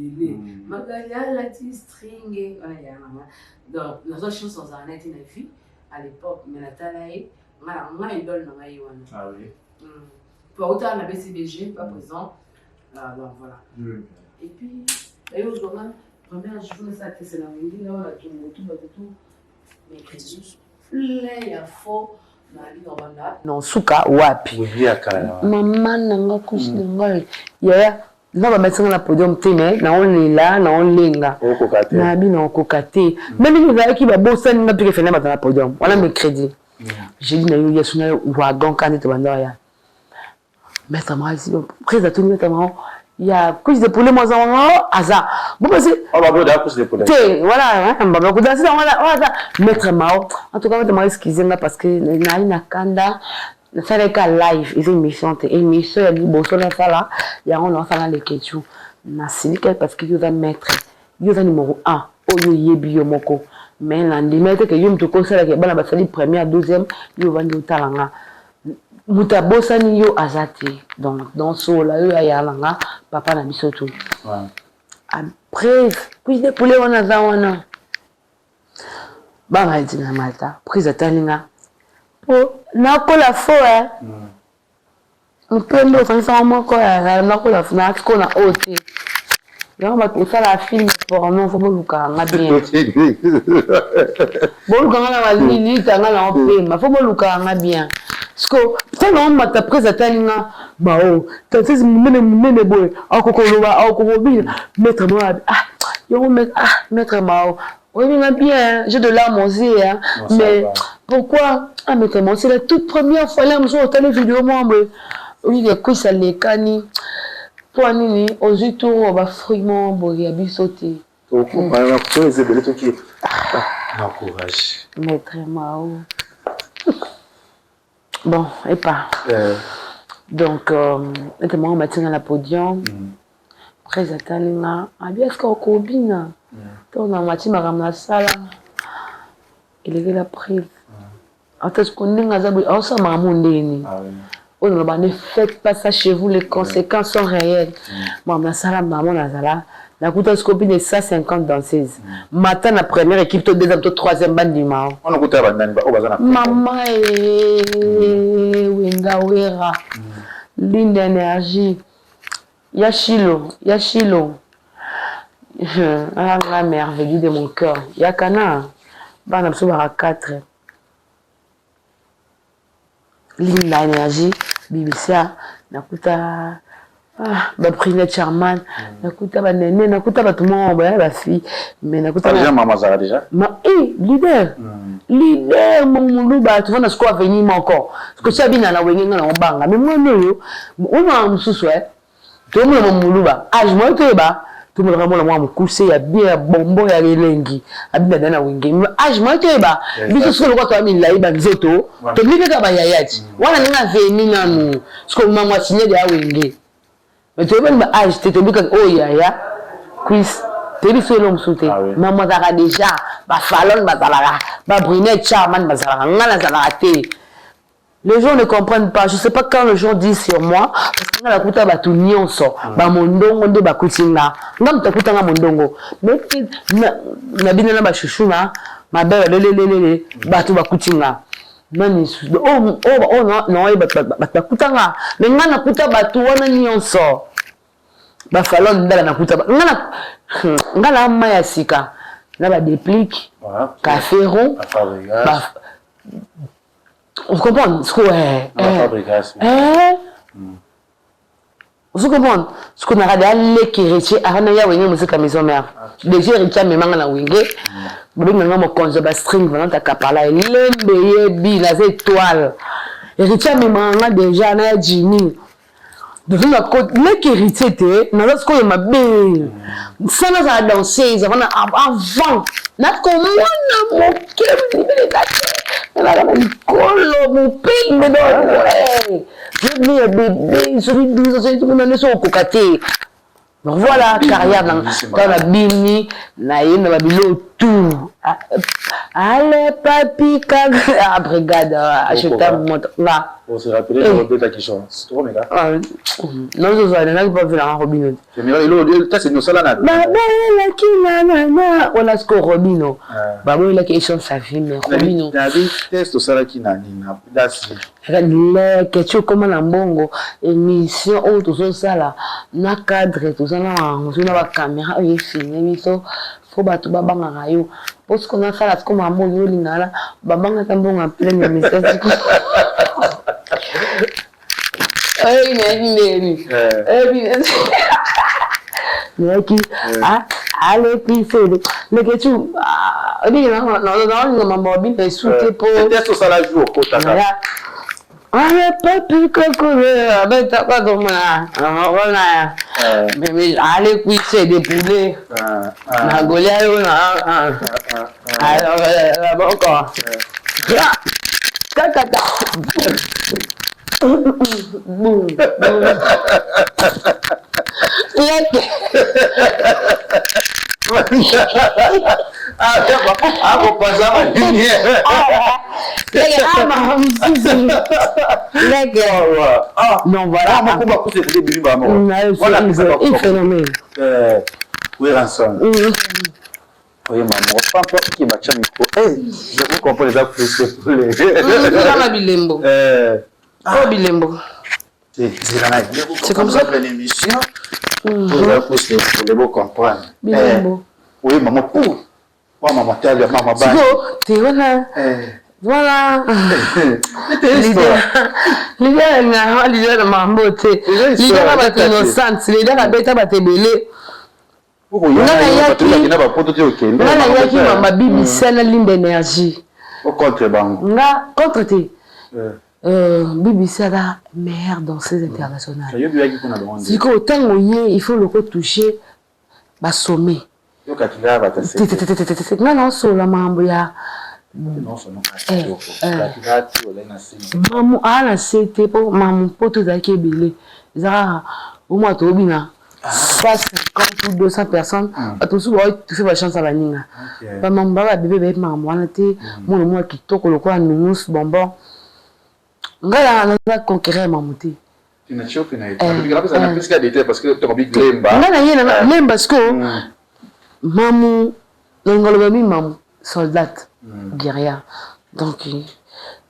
Magalia, la string, on a y a maman. Donc, nos autres chansons en été na vie, à l'époque, mais la talaï, on a idole dans la Yoana. Ah oui. Pour autant, la BCBG, pas présent. Donc voilà. Et puis, d'ailleurs, première journée, ça a été la midi, là, on a tout. Mais crédit, il y a faux. Non, souka wapi. Maman nanga kushi nanga. Ya, na ba mettre na podium tene, na on lela, na on lenga. Na bi na kokate. Même nous avec qui ba bossa na pire fena ba na podium. Voilà mes crédits. J'ai dit na yo yesuna wagon quand tu banda ya. Mettre moi ici, prise à tout mettre moi. Il y a couche de poulet moi en hasard. Bon parce que on va voir la couche de poulet. Voilà, on va voir ça voilà mettre mao. En tout cas, moi excusez moi parce que na kanda ça les cas live, ils émission émission il bon sur ça là, il y a on ça là les questions. Na silique parce que vous va mettre vous numéro 1 au yebi moko. Mais là limite que yo mtoko ça là que bana ba sali première deuxième yo va ndi utalanga. Mutabosa ni yo azati donc dans ce là yo ayalanga papa na biso tout après puis de poulet on a zawana ba ma dit na malta prise atalinga oh na ko la fo on peut me faire ça moi quoi na ko la fo na ko na oti donc ba tout ça la film pour non faut boluka nga bien boluka nga la lili tanga na pe ma faut boluka nga bien parce que tellement ma ta prise atalinga ba oh ta c'est mene boy akokoloba akokobi mettre moi yo mettre moi oui mais bien j'ai de larmes aux yeux hein mais pourquoi mettre moi c'est la toute première fois là je regarde les vidéos moi oui les couilles ça les cani pour nini aux yeux tout on va vraiment boire bisoté Au coup, par exemple, tu es ébélé, tu es courage. Maître Mao. Bon, et pas. Donc, et moi, on m'a tenu à la podium. Après, j'attends les mains. Ah bien, est-ce qu'on combine? Donc, on m'a dit, ma ramena sala. Il est la prise. En fait, ce qu'on est, on s'en m'a mondé. Oh, ne faites pas ça chez vous, les conséquences sont réelles. Moi, ma sala, maman, la la coutoscopie de 150 danseuses. Matin, la première équipe, la deuxième, la troisième bande du Mao. On a goûté à maman Wenga Wera. Ligne d'énergie. Yachilo. La merveille de mon cœur. Yakana. Ban absolument 4. Ligne d'énergie. Bibisia. Nakuta. Baprine Charman, nakuta ba nene, nakuta ba tout le monde, ba fille, mais nakuta déjà maman Zara déjà. Leader mon luba, tu vois na square venir encore. Parce que ça bina na wenga na obanga, mais moi no, on a mususu tout le monde mon luba. Âge moi que ba, tout le monde vraiment moi me coucher ya bien bombo ya lengi, abina na wenga. Âge moi que ba, biso ce que toi mi la iba nzoto, to mi ka ba yayati. Wana ninga venir na nous, parce que maman signé de ya wenga. Mais tu veux même âge, tu te dis que oh yaya, quiz, tu dis que l'homme sauté. Maman t'as déjà, bah fallon, bah t'as bah brunette, charman, bah t'as les gens ne comprennent pas. Je sais pas quand les gens disent sur moi, parce que la kuta bah tout nyonso, bah mondongo de bah kutinga, ngam ta kuta mondongo. Mais na binana bah chouchou na, ma belle lelelelele, bah tout bah kutinga. Non, bah kutanga. Mais ngana kuta batu wana nyonso. Ba falon ndala na kuta. Ngana maya sika. Na ba déplique. Café rond. On comprend ce qu'on est. Vous comprenez ce qu'on a regardé les héritiers à Hanaya Wenge musique à maison mère. Les héritiers me mangent na Wenge. Vous voyez maintenant mon conjoint string venant à Kapala. L'embeye la étoile. Héritier me mangent déjà na Jimmy. De toute façon, les héritiers étaient dans ce qu'on m'a belle. Ça nous a dansé. Avant, n'a comme moi na mon cœur. Mon pays me donne. Je dis bébé, donc voilà, carrière dans la bini, na babilo tout. Allez, papi, brigade, acheta montre là. On se rappelle de Robert ta question. C'est trop méga. Non, je sais, n'a pas vu la Robino. C'est mieux, c'est nos salades. Bah, la qui na, on a ce que Robino. Bah, moi, il a question sa vie, mais Robino. David, test au salade qui n'a ni na. Les questions comme la mbongo, émission, oh, tout ça là, na cadre, tout ça là, on a la caméra, il est fini, faut battre babanga rayo. Parce qu'on a fait la comme un mot lingala, babanga tambon en plein de message. Allez, puis c'est le questions. Non, mobile, souté pour. Test au salade jour, allez, papi, cocoureur, ben t'as pas de moi. Voilà. Mais allez, puis c'est des poulets. La Goliath, alors, là-bas encore. Tata. Boum. Ah, vous passez à la lumière. Non, voilà. Phénomène. Oui, rançon. Oui, maman, pas qui m'a mis pour. Je vous comprends les appréciés pour les. Bilembo. Oh, Bilembo. C'est comme ça. L'émission. Vous appréciez pour les mots comprendre. Bilembo. Oui, maman, pour. Oh, maman, t'es là, maman, bah. T'es là. Voilà. L'idée de ma beauté. L'idée de ma innocence. L'idée de ma bête à ma tébélé. Yaki mama bibisa na ligne d'énergie. Contre bango. Nga contre te. Bibisa la meilleure danseuse internationale. Si ko tango yé, il faut le toucher ba sommet. Yo katila batase. Nga na sola mambo ya Non sono katila. Katila ti ole na sini. mamu ala sete po mamu poto za kebele. Za au moins to bina. Pas 50 ou 200 personnes. Tu fais la chance à la ninga. Ba mamu ba bébé mamu wana te mo kitoko lokwa nungus bonbon. Nga na conquérir mamu te. Tu n'as choqué na ita. Parce que la plus qualité parce que tu as big lemba. Nga na yena lemba parce que mamu ngoloba mi mamu soldat guerrier. Donc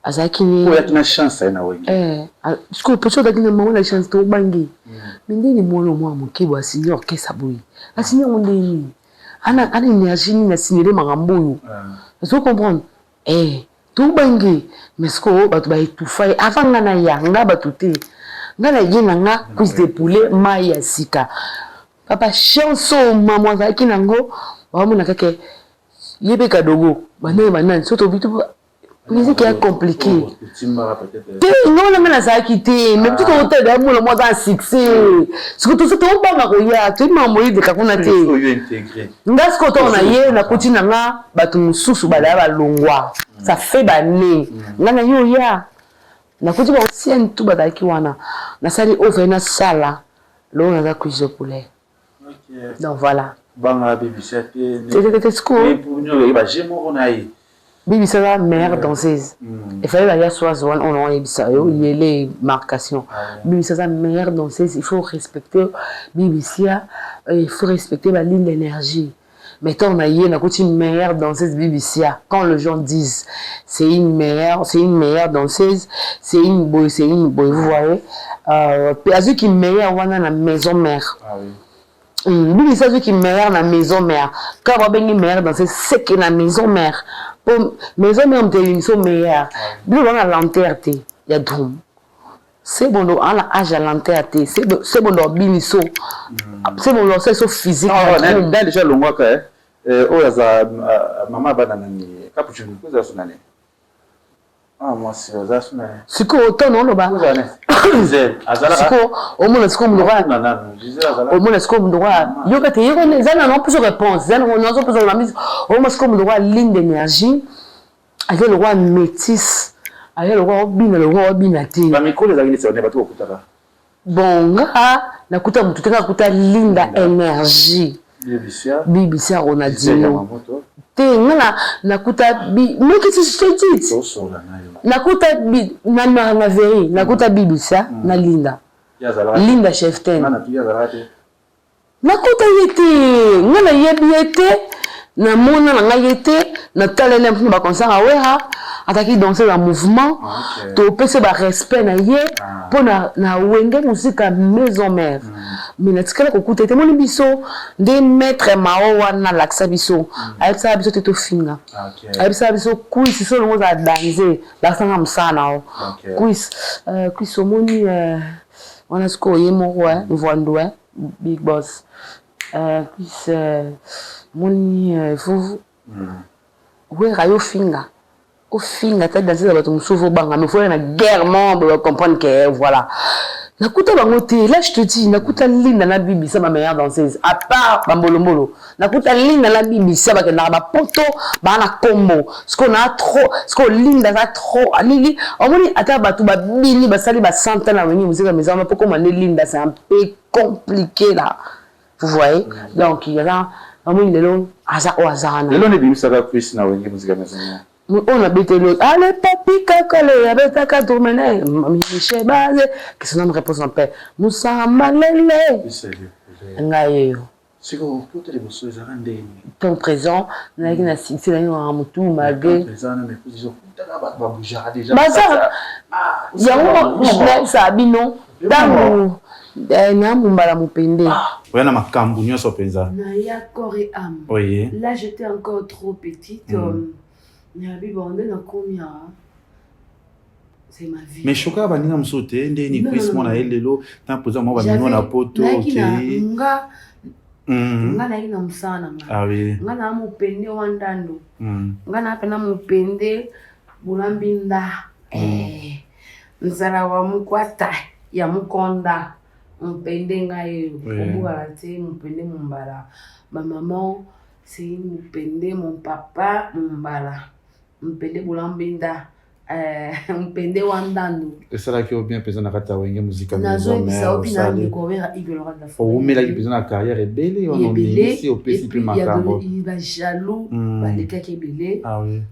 azaki ni oya tuna chance na wewe. Siko peut être que mamu na chance to bangi. Mindeni mwana mwa mukibwa senior kesa boyi. Asini ondeni. Ana énergie ni na sinire magamboyo. Vous comprenez? To bangi mais siko batu ba etufa avant nga na yanga batu te. Nga na yena nga cuisse de poulet maya sika. Papa chanson maman zaki nango wa mona kake yebe kadogo banane soto bitu musique est compliqué te ngona mena zaki te mais tout au tête d'amour le mot dans succès ce tout ça to banga ko ya tu mambo ide kakuna te ndas ko to na ye na kutina nga batu mususu bala ba longwa ça fait bané ngana yo ya na kuti ba ancien tout badaki wana na sali over na sala lo na za cuisse de poulet. Donc voilà. Banga BBC c'était school. Et pour nous ba jemo onayi. BBC la meilleure danseuse. Il fallait d'ailleurs soit on ebisa yo il y a les marcations. BBC la meilleure danseuse, il faut respecter BBC, il faut respecter la ligne d'énergie. Mettons on a une meilleure danseuse BBC. Quand les gens disent c'est une meilleure danseuse, c'est une boy, vous voyez. Puis qui meilleure on a la maison mère. Ah oui. Lui, c'est qui est meilleur dans la maison mère. Quand on est meilleur dans c'est que la maison mère. Pour maison mère, on est une meilleure. Lui, on a l'enterre. Il y a tout. C'est bon, on a l'âge à l'enterre. C'est bon, on a biniso. C'est bon, on a c'est physique. Non, déjà, le mois que maman va dans le capuchon, vous avez sonné. Ah, moi, c'est ça sonné. C'est quoi autant non le bas? Siko au moins est-ce qu'on me droit au moins est-ce qu'on me droit yo ka te yo ne zana non plus réponse zana on non plus la mise au moins est-ce qu'on me droit ligne d'énergie avec le roi métis avec le roi bina te ba mikolo za ngini ba to okutaka bon na kuta mutu te kuta linda énergie BBC on a dit te ngana nakuta bi meki tshititi nakuta bi na veri nakuta bibisa na linda chef ten nakuta yete ngana yete na mona na yete na talele mpona ba concert awera ataki danser dans mouvement to pese ba respect na ye pona na wenge musika maison mère mais na tikala ko kutete moni biso de maître mao wana laksa biso ayisa biso te to finga ayisa biso kuisi so longo za danser la sanga msana kuisi moni wana sko yemo wa mvondo big boss kuisi moni fufu we rayo finga au finga ta danser ba to msufu banga mais faut na guerre membre va comprendre que voilà nakuta bango te là je te dis nakuta linda na bibi ça ma meilleure danseuse à part bambolombolo nakuta linda na bibi ça ba ke na ba poto ba na combo ce qu'on a trop ce qu'on linda ça trop alili omoni ata ba tu ba bini ba sali ba centaine na wengi musique mais ça pas comme linda c'est un peu compliqué là vous voyez donc il y a là omoni lelo aza o azana lelo ne bimisa ka Chris na wengi musique mais on a bêté le allez papi kakale avec ta tourner Michel Bazé que son nom répond en paix Moussa Malele ngayo siko tout les bossos za ndeni ton présent na kina six na yo amutu magé présent na me position tala ba bouja déjà baza yango je ça bino dango na mumbala mupende oyana makambu nyoso penza na ya corps et âme oui là j'étais encore trop petite Nyabi bonde na combien c'est ma vie mais choka baninga msote ndeni Chris mona elelo tant poza mo ba mino na poto OK nga na ina msana nga ah oui nga na mupende wandando nga na pena mupende bulambinda nzara wa mukwata ya mukonda mpende nga ye obuga te mupende mumbala ma maman c'est Mupende, mon papa, mon bala. Mupende Boulambinda. Mupende Wandandu. Et ça là qui est bien pesant dans la wenge musique à maison mère ça ça oh mais là qui pesant la carrière est belle on est ici au PC plus macabre il va jaloux les cas qui est belé ah oui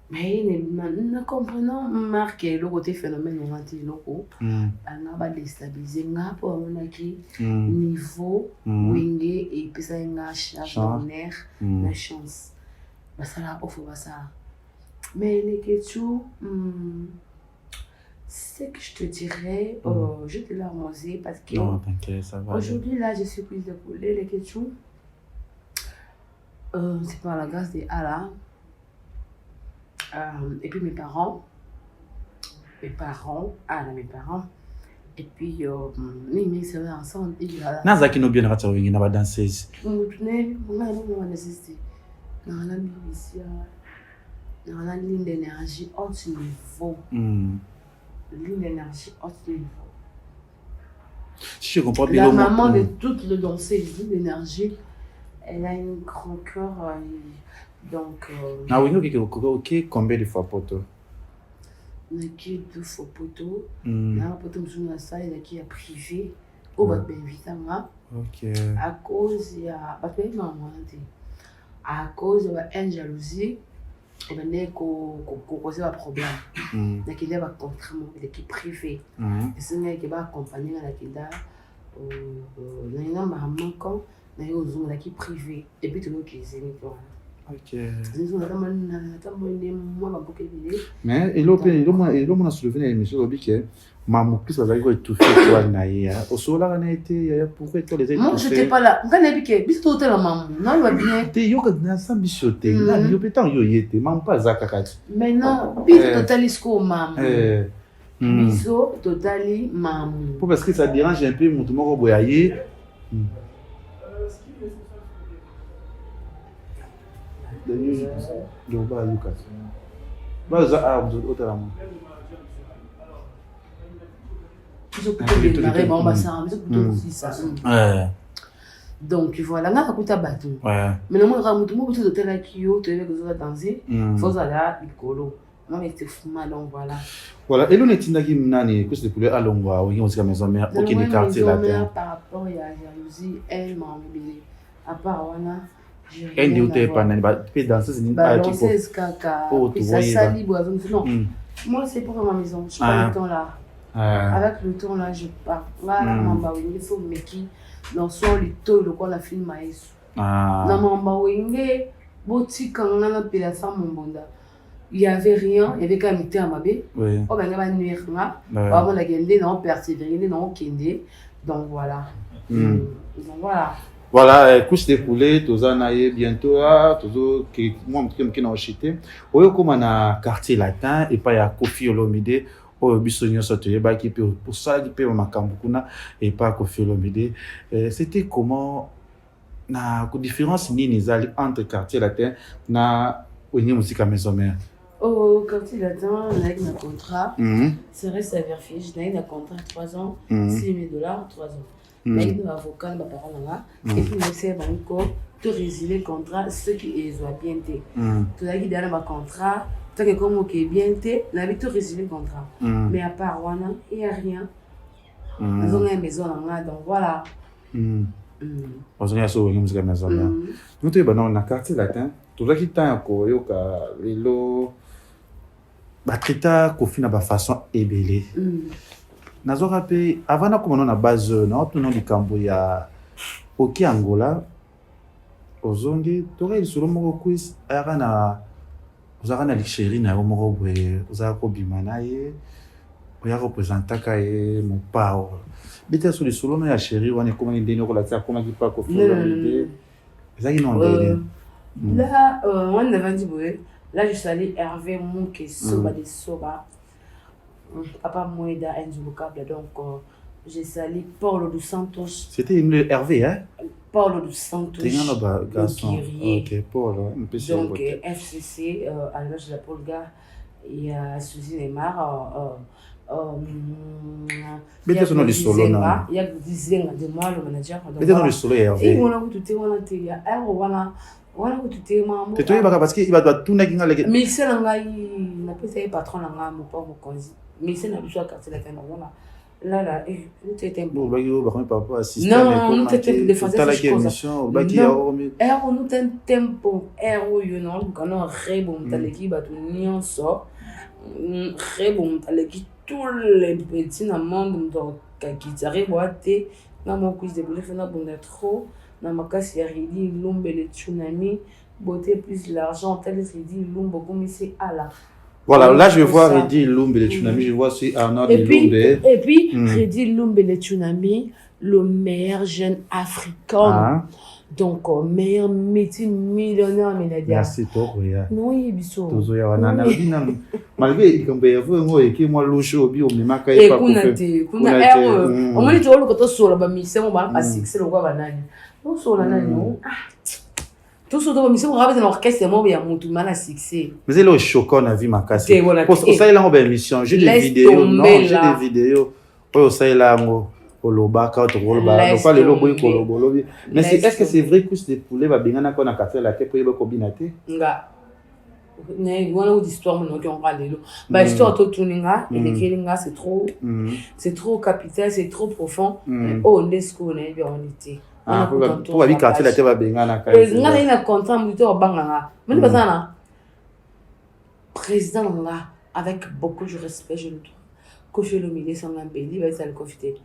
mais ne comprenant marqué le côté phénomène on a dit loko on va déstabiliser nga pour on a qui niveau wenge et puis ça nga charge d'honneur la chance bah ça là offre ça. Mais les questions, c'est que je te dirais, je te l'ai arrosé parce que ça va aujourd'hui, là, je suis prise de poulet. Les questions, c'est par la grâce de Allah. Et puis mes parents, et puis, mais c'est vrai, ensemble. Naza qui nous bien raté au na ba danseuse. Dans la ligne d'énergie haut niveau. Ligne d'énergie haut niveau. Si je comprends bien. La maman de toutes les danseuses, ligne d'énergie, elle a une grand cœur. Donc. Ah oui, ok, combien de fois poto? On a qui 2 fois poto. Là, poto, on a ça, il a qui a privé. Au bas de Benvitama. Ok. À cause, il y a. À cause de jalousie. Et ben causer un problème donc il y a un contrat d'équipe privée et c'est un qui va accompagner la kida na maman quand na yo zone l'équipe privée et puis tout le qui c'est ok mais il a soulevé une émission obique maman plus va aller tout faire toi naïa au sol là on a été pourquoi toi les moi j'étais pas là quand elle piqué bis tout la maman non va bien te yo na sambichote na yo petan yo yete maman pas zakakati maintenant bis total score maman biso totally maman pour parce que ça dérange un peu mon moko boyaye de ba Lucas ba za a autre donc voilà, on a un bateau. Mais le monde a de tel akio, tu as danser, il faut aller à l'icolo. Moi, j'étais fou, donc voilà. Voilà, et l'on est indagi nani, que c'est pour aller à Longwa, ou on dit à maison mère, aucun des quartiers là. Par rapport à la jalousie, elle m'a embellé. À part Wana, elle dit où tu es pas nani, tu peux danser, c'est une danseuse caca, puis ça sali, non. Moi, c'est pour ma maison, je prends le temps là. Avec le temps là, je pars. Là, il faut me qui dans son lit, le quoi la film maïs. Dans mon bawenge, boutique quand on a appelé la femme mon bonda. Il y avait rien, il y avait qu'à mettre à ma bé. Oh ben va nuire là. Avant la gueule, non persévérer, non kende. Donc voilà. Donc voilà. Voilà, couche de poulet, tous en aïe bientôt, tous qui moi qui n'ont acheté. Oyo comme na quartier latin et pas ya Koffi Olomide. Oh, bisogno sortir bah qui peut pour ça qui peut makambukuna et pas Koffi Olomide. C'était comment na différence ni entre quartier latin na Oigné musique à maison mère. Oh, quartier latin, on a un contrat. C'est resté à vérifier. J'ai un contrat 3 ans, $6,000, 3 ans. Mais il y a un avocat, ma parole là, et puis je sais encore de résilier le contrat, ce qui est bien été. Tout là qui derrière ma contrat. Tant que comme ok bien été, la vie tout résilier le contrat. Mais à part Wana, il n'y a rien. Nous avons une maison là, donc voilà. On a sur une maison là. Nous tu es dans le quartier latin. Tout là qui t'a encore yo ka lelo. Batrita Koffi na ba façon ébélé. Nazo rappelé avant na comme on a base non tout nom du Cambo ya OK Angola. Ozongi, tu aurais sur le mot quiz arana. Vous avez un chéri na omoro bwe vous avez kobimana ye vous avez représenté kaye mon pao bita sur le solo na ya chéri wana comment ndeni ko la tia comment qui pas Koffi Olomide ça qui non là on a vendu bwe là je suis allé Hervé Mouké soba de soba papa Moeda Nzulukabla donc j'ai salé Paulo dos Santos. C'était une Hervé hein. Paulo dos Santos. T'es un garçon. Ok, Paulo. Donc FCC à l'âge de la Polga, il y a Suzy Neymar, Peut-être non le solo là. Il y a Dizenga de moi le manager. Peut-être non le solo Hervé. Et on a tout été on a été voilà tout été maman. Tu vois parce que il va doit tout naginga les. Mais c'est là ngai na pesa e patron na nga mo pa mo konzi. Mais c'est na biso quartier la kana voilà. Là tout était bon. Bon ba ba papa assistant. Non, nous t'étais défenseur la émission ba ki ya nous ten tempo ero yo non kana rebo mtaleki ba tout nyonso. Rebo mtaleki tous les petits na monde donc qui t'arrive boité na mon quiz de bluff na bon trop na makasi ya ridi lumbe le tsunami beauté plus l'argent tel ridi lumbe comme c'est à la. Voilà, là je vois Redi Lumbe le tsunami, je vois aussi Arnaud Lumbe. Et puis Redi Lumbe le tsunami, le meilleur jeune africain. Donc meilleur métier millionnaire milliardaire. Merci toi ya. Non, il biso. Tozo ya wana na bina. Malgré ikambe ya ngo eke moi loucho bi o mimaka e pa ko. Kuna ero. O moni to lo ko to sola ba mise mo ba six lo kwa banani. No sola nani no. Tout ce dont on a besoin d'orchestre, moi, il y a mon tout mal à succès. Mais c'est le choquant, on a vu ma casse. Pour ça, il a une émission. J'ai des vidéos. Non, j'ai des vidéos. Pour ça, il a un Olobaka, Otoroba. Pas le lobo, Kolobolo. Mais est-ce que c'est vrai que c'est des poulets, Babingana, qu'on a café la tête pour y combinater? Nga. Il y a une histoire, mais on va aller là. L'histoire de Tuninga, et les Kelinga, c'est trop capital, c'est trop profond. Oh, on est ce qu'on est, on était. Pour la vie quartier la tête va bengana quand même. On a une contrat militaire banganga. Mais pas ça là. Président là avec beaucoup de respect je le trouve. Kofi le milieu sans un pays, il va être le confité.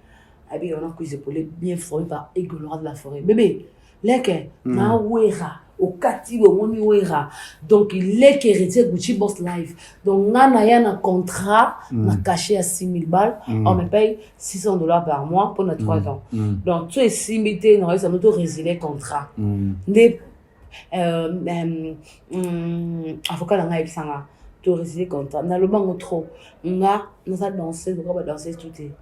Abi on a cuisé pour les bien formé par Égolora de la forêt. Bébé, leke na wera au kati au moni wera. Donc il est héritier Gucci Boss Life. Donc on a un contrat na caché à 6 000 balles, on me paye $600 par mois pour 3 ans. Donc tu es simité non ça nous résilier contrat. Des avocat na ngai bisanga tu résilier contrat. Na le bango trop. On a dansé, on va danser tout est.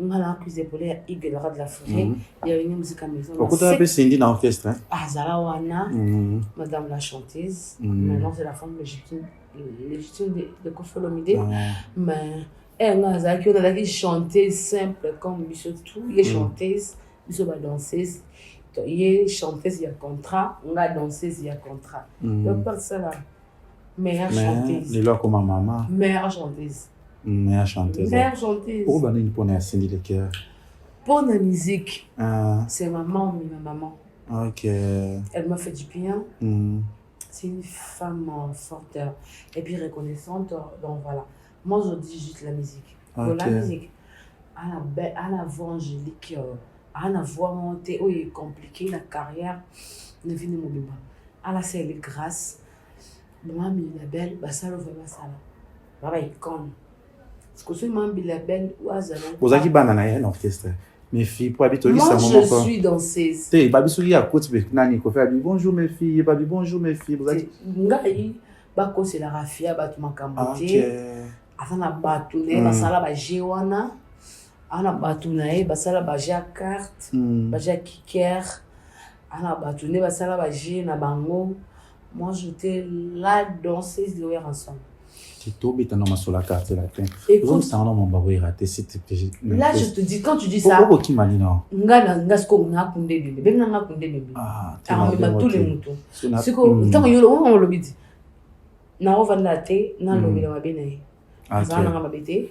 On a accusé pour les Égolora de la forêt. Il y a une musique à maison. Pourquoi tu appelles Cindy dans l'orchestre? Ah, Zalawana, madame la chanteuse. Maintenant, c'est la femme légitime de Kofi Olomide. Mais elle a une chanteuse simple comme Bissotou. Il est chanteuse, Bissot danseuse. Il est chanteuse, il y a contrat. On a danseuse, il y a contrat. Donc, par ça là, meilleure chanteuse. Les lois comme ma maman. Meilleure chanteuse. Meilleure chanteuse. Meilleure chanteuse. Pourquoi on a une bonne Cindy le cœur? Pour la musique, c'est maman, ma maman. Ok. Elle m'a fait du bien. C'est une femme forte et puis reconnaissante. Donc voilà. Moi, je dis juste la musique. Pour la musique, à la voix angélique, à la voix montée, où il est compliqué, la carrière, ne vient de mon bébé. À la c'est grâce. Maman, il est belle, ça le fait ça. Baba, il compte. Parce que ce maman, il est belle, ou à Zalo. Vous avez un orchestre. Mes filles, pour habiter au lycée, moi, je suis danseuse. Tu Babi Souli à côté de Nani, qui fait bonjour mes filles, Babi bonjour mes filles. Vous êtes. Ngai, Bako c'est la rafia, Batu Makambote. Asana Batune, Basala Bajewana. Ana Batune, Basala Baja carte, Baja kicker. Ana Batune, Basala Baje Nabango. Moi, j'étais la danseuse de Ouer ensemble. Tu tombes dans ma sur la carte là. Écoute, ça on m'a raté là je te dis quand tu dis ça. Pourquoi qui m'a dit non? Nga sko na kunde bebe. Bebe na kunde bebe. Ah, tous les moutons. C'est que tant yo on le dit. Na on va la té, na le bebe mabene. Ça na mabete.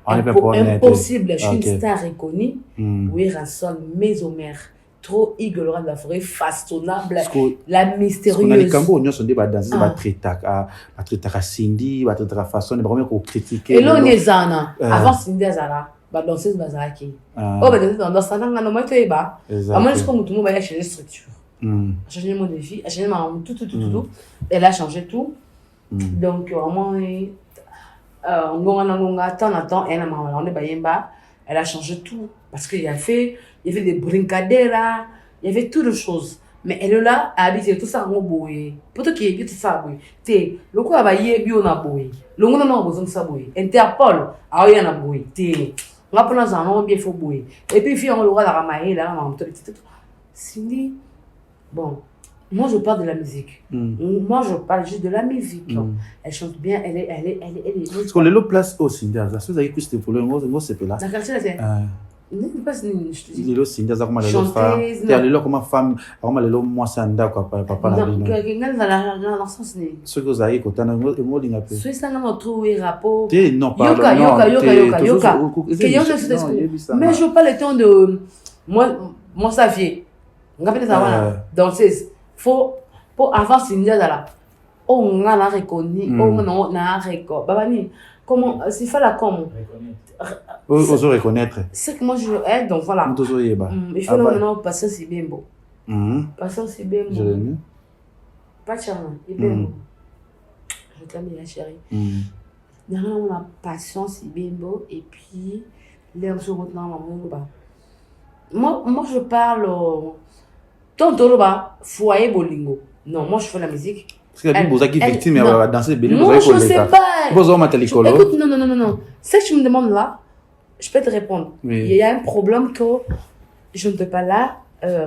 Impossible, je suis une star reconnue. Oui, Rasson, Mésomère. Trop Égolora de la forêt, façonnable, la mystérieuse. Les Cambodgiens on sont des danseuses, à Cindy, à façon, les premiers qu'on critique. Et là, on est Zana. Avant Cindy Azara, danseuse Bazaki. Oh, dans ça, on a nommé Eba. À moi, je crois que tout le monde a changé de structure. A changé mon défi, a changé tout. Elle a changé tout. Donc, vraiment, on a temps, elle a changé tout. Parce qu'il y a fait des brincaderas, il y avait toutes les choses. Mais elle est là, à habiter tout ça en boé. Peut-être qu'il y a tout ça, boé. Le quoi va y aller, on a boé. Le monde n'a pas besoin de ça, boé. Interpol, ah oui, on a boé. On va prendre un nom bien faux boé. Et puis, on aura la ramaille, là, on va Cindy, bon, Moi, je parle de la musique. Moi, je parle juste de la musique. Elle chante bien, elle est... Parce que les places aussi, vous avez écouté pour le mot, c'est là. La quartier, là, c'est... Non, pas si je te dis. Les aussi, ça comme les femmes. Les comme femme, comme les moi c'est anda quoi, papa la vie. Non, quelqu'un dans le sens né. Ce que vous avez écouté, on mot linga peu. C'est ça, on trouve un rapport. Non, pas. Mais je parle le temps de... Moi, ça vient. On appelle ça, voilà. Danseuse. Faut avant Cynthia là. On a reconnu, on a reconnu. Babani, comment c'est fait là comme oser reconnaître. C'est que moi je donc voilà. Il faut maintenant passer c'est bien beau. Passer c'est bien beau. Je l'aime. Pas charmant, c'est bien beau. Je t'aime la chérie. Derrière on a patience c'est bien beau et puis l'air se retenant maman. Moi je parle tonton ba foyer bolingo. Non, moi je fais la musique. Parce que vous avez victime et va danser bien. Moi je sais pas. Vous avez maté l'école. Écoute, non. Ce que tu me demandes là, je peux te répondre. Il y a un problème que je ne peux pas là.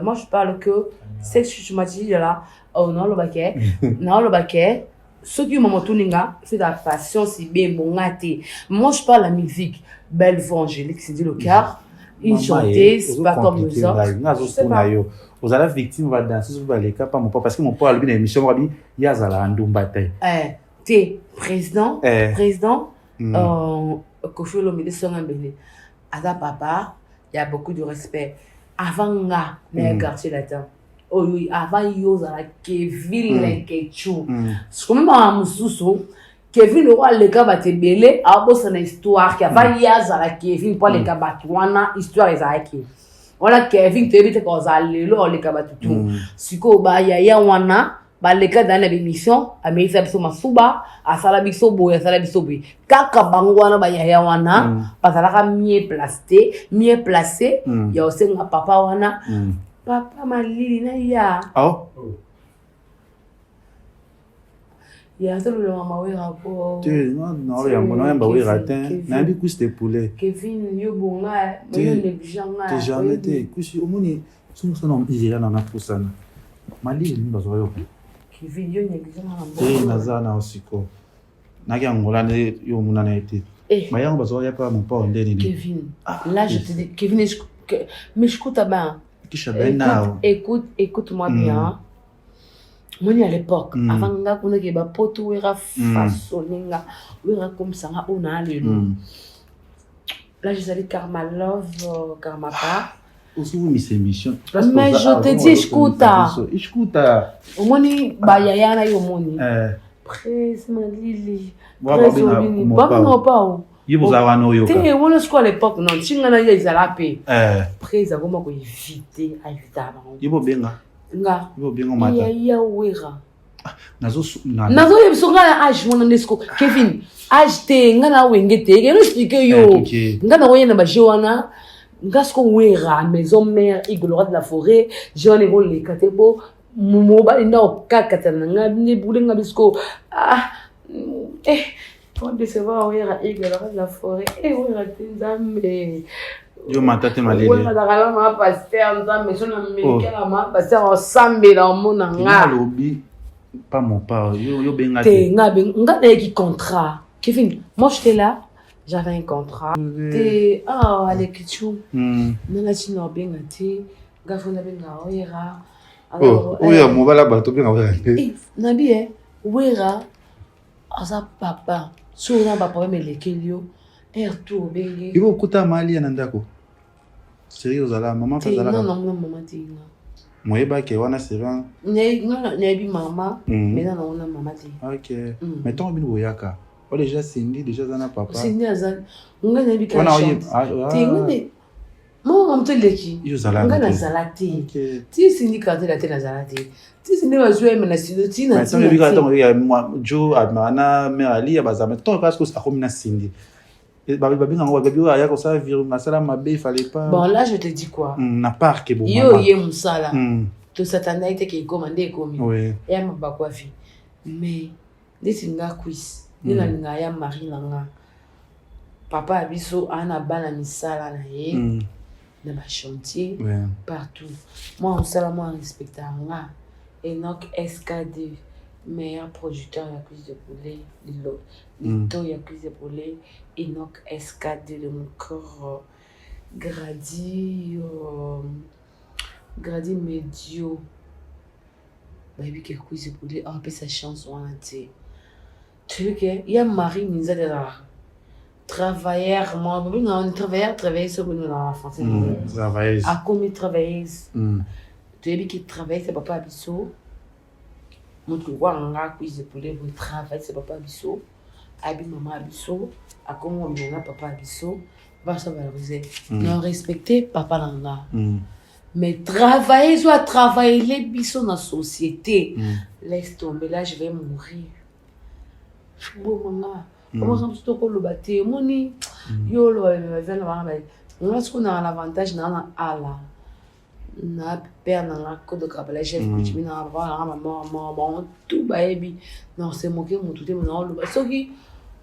Moi je parle que ce que tu m'as dit là, oh non le baquet. Ce qui m'a tuninga, c'est la passion c'est bien bon gâté. Moi je parle la musique. Belle voix angélique, c'est dit le car. Une chanteuse, pas comme les autres. Vous avez la victime va danser sur les cas, pas mon papa, parce que mon papa a lu une émission, il y a Zala Ndoumbate. T'es président, Kofi Olomide Songambele. Ada papa, il y a beaucoup de respect. Avant nga, mais quartier latin. Oh oui, avant yo Zala Kevin Lenkechou. C'est comme un mususu. Kevin le roi le gars va te belé, a beau son histoire qui va y a Zala Kevin pour les kabatouana, histoire ezaki. Voilà Kevin te bite ko zalelo le kabatutu. Siko ba ya wana ba le ka dans l'émission a meisa biso masuba asala biso boya asala biso bi kaka bango wana ba ya wana pasala ka mieux placé ya osenga papa wana papa malili na ya ya tolo le mama wera ko non ya mona yamba wera ten na bi kuste poulet Kevin yo bonga yo negliganga te jamais te kusi omoni sono izela na pusana malili ni bazo yo Kevin yo negliganga na nazana osiko na ki angola ne yo mona na été bayango bazo ya pa mon pa ondeni Kevin là je te dis Kevin mais je écoute bien écoute-moi bien. Moi à l'époque avant nga kuna ke ba poto wera façonninga wera comme ça on a le là je salue Karma Love Karma Pa aussi vous mis émission mais je te dis écoute au moni ba yaya na yo moni presse malili presse obini ba no pa il vous a wano yo te wona sko à l'époque non tinga na ya izala pe presse akoma ko éviter évidemment il faut benga nga ya wera nazo yebisonga age mona nesko Kevin age te nga na wenge te ngeno expliquer yo nga na oyena ba jewana nga sko wera maison mère igolora de la forêt jeune rôle les katebo mo ba ina o kakatana nga ne bulenga bisko quand de se voir wera igolora de la forêt wera tinzambe yo matate malele wena dakala ma pasteur nzambe sona mekela ma pasteur osambela omona nga lobi pas mon père yo benga te nga qui contrat Kevin moi j'étais là j'avais un contrat te à l'écriture nana chino benga te nga fona benga wera alors oya mobala bato benga wera nabi wera asa papa sona ba problème lekelio tout benga il faut kuta mali na ndako sérieux la maman fa la non maman tinga moyeba ke wana seran ne bi mama mais non on a maman ti OK mais ton bin boyaka o déjà Cindy déjà zana papa Cindy azan nga ne bi ka tinga ne mo mto leki nga na zalati ti Cindy ka te la te na zalati ti Cindy va jouer mais na studio ti na ti mais bi ka ton ya moi jo amana mais ali ya bazama ton parce que ça comme na Cindy il fallait pas. Bon, là, je te dis quoi? Na part que bon. Yo, moussala. Tout ça, t'en as été qui est commandé comme. Oui. Et elle m'a pas coiffé. Mais, dès que tu as quiz, il a un mari là. Papa a biso, ana bana misala na ye. Na ba chantier. Partout. Moi, on sala, moi, respecte nga. Enoch SK2, meilleur producteur de la cuisse de poulet. Lito, il y a cuisse de poulet. Enoch SK2, de mon corps. Grady Médio. Baby, qui a cuisse de poulet. On appelle sa chanson. Tu veux qu'il y a Marie Minza de la travailleur. Moi, je travailleur sur le français. Travailleuse. A commis travailleuse. Tu veux qui travaille, c'est papa Abisso. Mon truc, on a cuisse de poulet, vous travaillez, c'est papa Abisso. Abi maman Abisso. A comme on a papa Abisso. Va se valoriser. Non respecter papa Nanga. Mais travailler, soit travailler les bisous dans la société. Laisse tomber, là je vais mourir. Bon maman, comment ça me fait que le bâti moni yo le vient là on a ce qu'on a l'avantage dans ala na père dans la code de cabale chef tu m'as avoir maman tout baby non c'est moqué mon tout est mon le so qui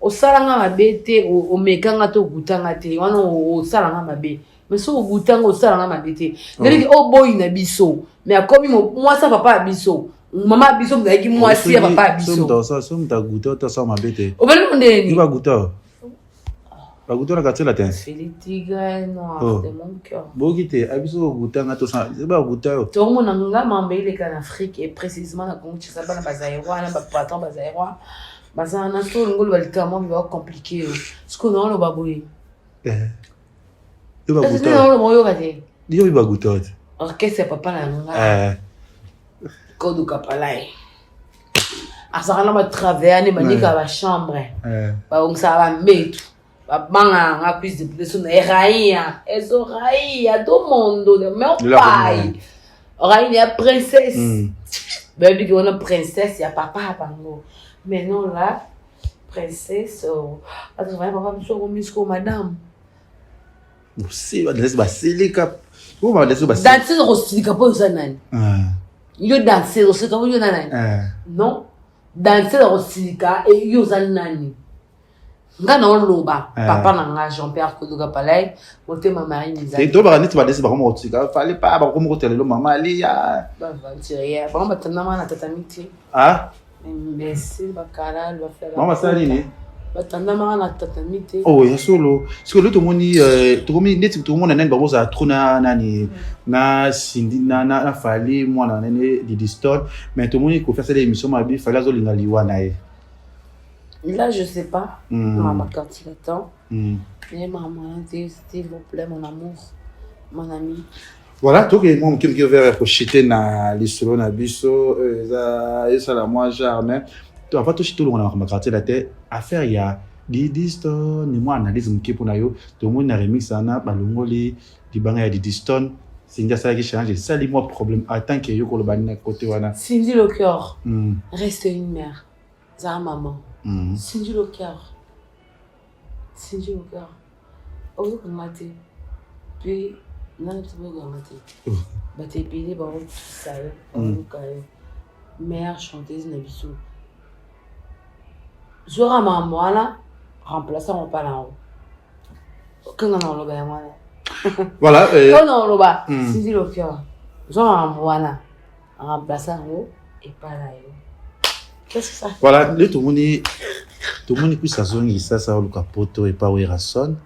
au salanga mabete au mekanga to gutanga te wana au salanga mabe mais so au gutanga au salanga mabete ndeli o boy na biso mais comme moi ça papa biso maman biso ngaki moi si papa biso somme ta goûter to ça mabete o bele mondeni ba goûter ba goûter na katela ten Félix Tigre noir de mon cœur bogite abiso gutanga to ça c'est ba goûter to mon nga mambele en Afrique et précisément na Congo ça ba na bazairwa na ba patron bazairwa bazana to ngolo balikamo biba compliqué ce qu'on a le baboui ba goûter c'est non le moyo kate yo ba goûter orchestre papa na nga Kodo kapalai asakana ba travers ne manika ba chambre ba onsa ba metu ba banga nga cuisse de poulet na rainha ezo rainha do mundo de meu pai rainha princesse baby que on princesse ya papa bango mais non là princesse a travailler papa biso ko misko madame si ba laisse ba silika ou ba laisse ba danser ko silika po sanani yo danser au sika yo nani non danser au sika et yo nani nga na loba papa na nga Jean-Pierre Kodoga Palais monter ma mari Miza et to ba neti ba laisse ba ko sika fallait pas ba ko mo tele mama ali ya ba tirer ba ba tana na tata miti mais c'est ba kala va faire mama sali ni batanda na tata miti oh ya solo parce que le to moni neti to mona nani ba boza trona nani na sindi na fali mwana nene di distorte mais to moni ko faire cette émission ma bi fallait zo linga liwa na e là je sais pas maman quand il attend mais maman s'il vous plaît mon amour mon ami voilà donc moi qui me vers projeter na lisolo na biso ça la moi jardin to apa to chitolo na ma quartier la terre affaire ya di diston ni moi analyse mke pona yo to mo na remix ana balongoli di banga ya di diston sindia ça qui change ça li moi problème attends que yo ko lo bani na côté wana Cindy le cœur reste une mère za maman Cindy le cœur oh comment t'es puis non tu veux comment t'es bah t'es payé par tout ça mère chanteuse na biso Zora maman là remplaçant pas là quand on le ba moi voilà non le ba Cindy le cœur Zora maman là remplaçant et pas là qu'est-ce que ça voilà le tout moni puis ça zongi ça le capoto et pas Werason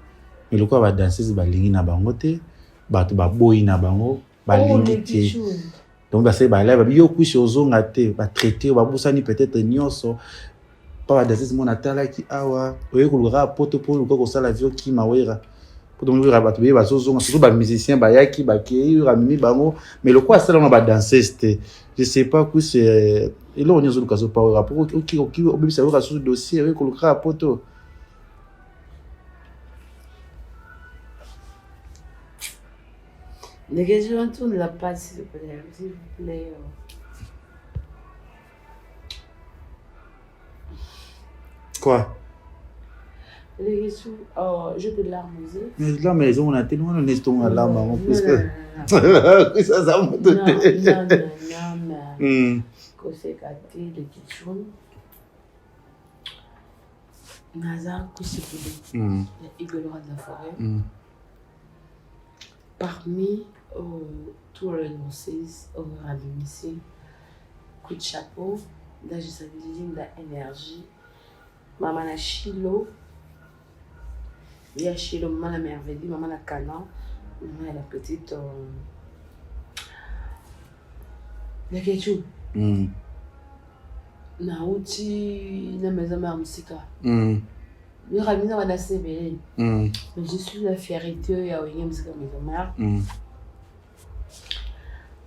mais le quoi va danser ba lingi na bango te ba to ba boy na bango ba lingi te donc ba c'est ba là ba yo kushi ozonga te ba traiter ba busani peut-être nyonso pas ba danser mon atala ki awa oye ko lura poto pour le ko sala vio ki mawera pour donc lura ba to ba zozonga surtout ba musicien ba yaki ba ke yura mimi bango mais le quoi ça on ba danser c'était je sais pas que c'est et là on est sur le cas de power rapport OK au ça aura sur dossier avec le cas poto les questions tournent la page s'il vous plaît quoi les questions je te larme mais la maison on a tellement on est tombé là maman parce que ça me donne c'est gâté les questions Nazar Koussipoué Igolora de la forêt parmi tous les nonces au à domicile coup de chapeau. Là, je savais l'énergie. Maman a Chilo. Il y a Chilo, maman la merveille, maman la canon. Maman la petite. Il y a quelque chose. Nauti, na maison mère musica. Je ramène à la CBN. Mais je suis la fierté, il y a une musique à maison mère.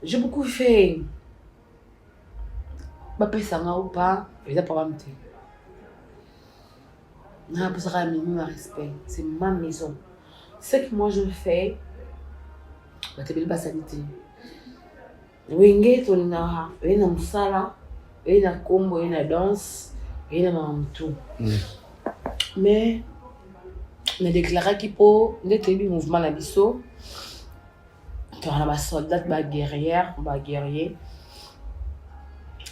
J'ai beaucoup fait. Papa Sanga ou pas, il a pas me dire. Non, pour ça, un respect. C'est ma maison. Ce que moi je fais, je te belle sanité. Wenge tolina, na musala, na combo, na danse, na mamtou. Mais on a déclaré qu'il faut le mouvement la biso. Tu as ma soldat, ma guerrière, ma guerrier.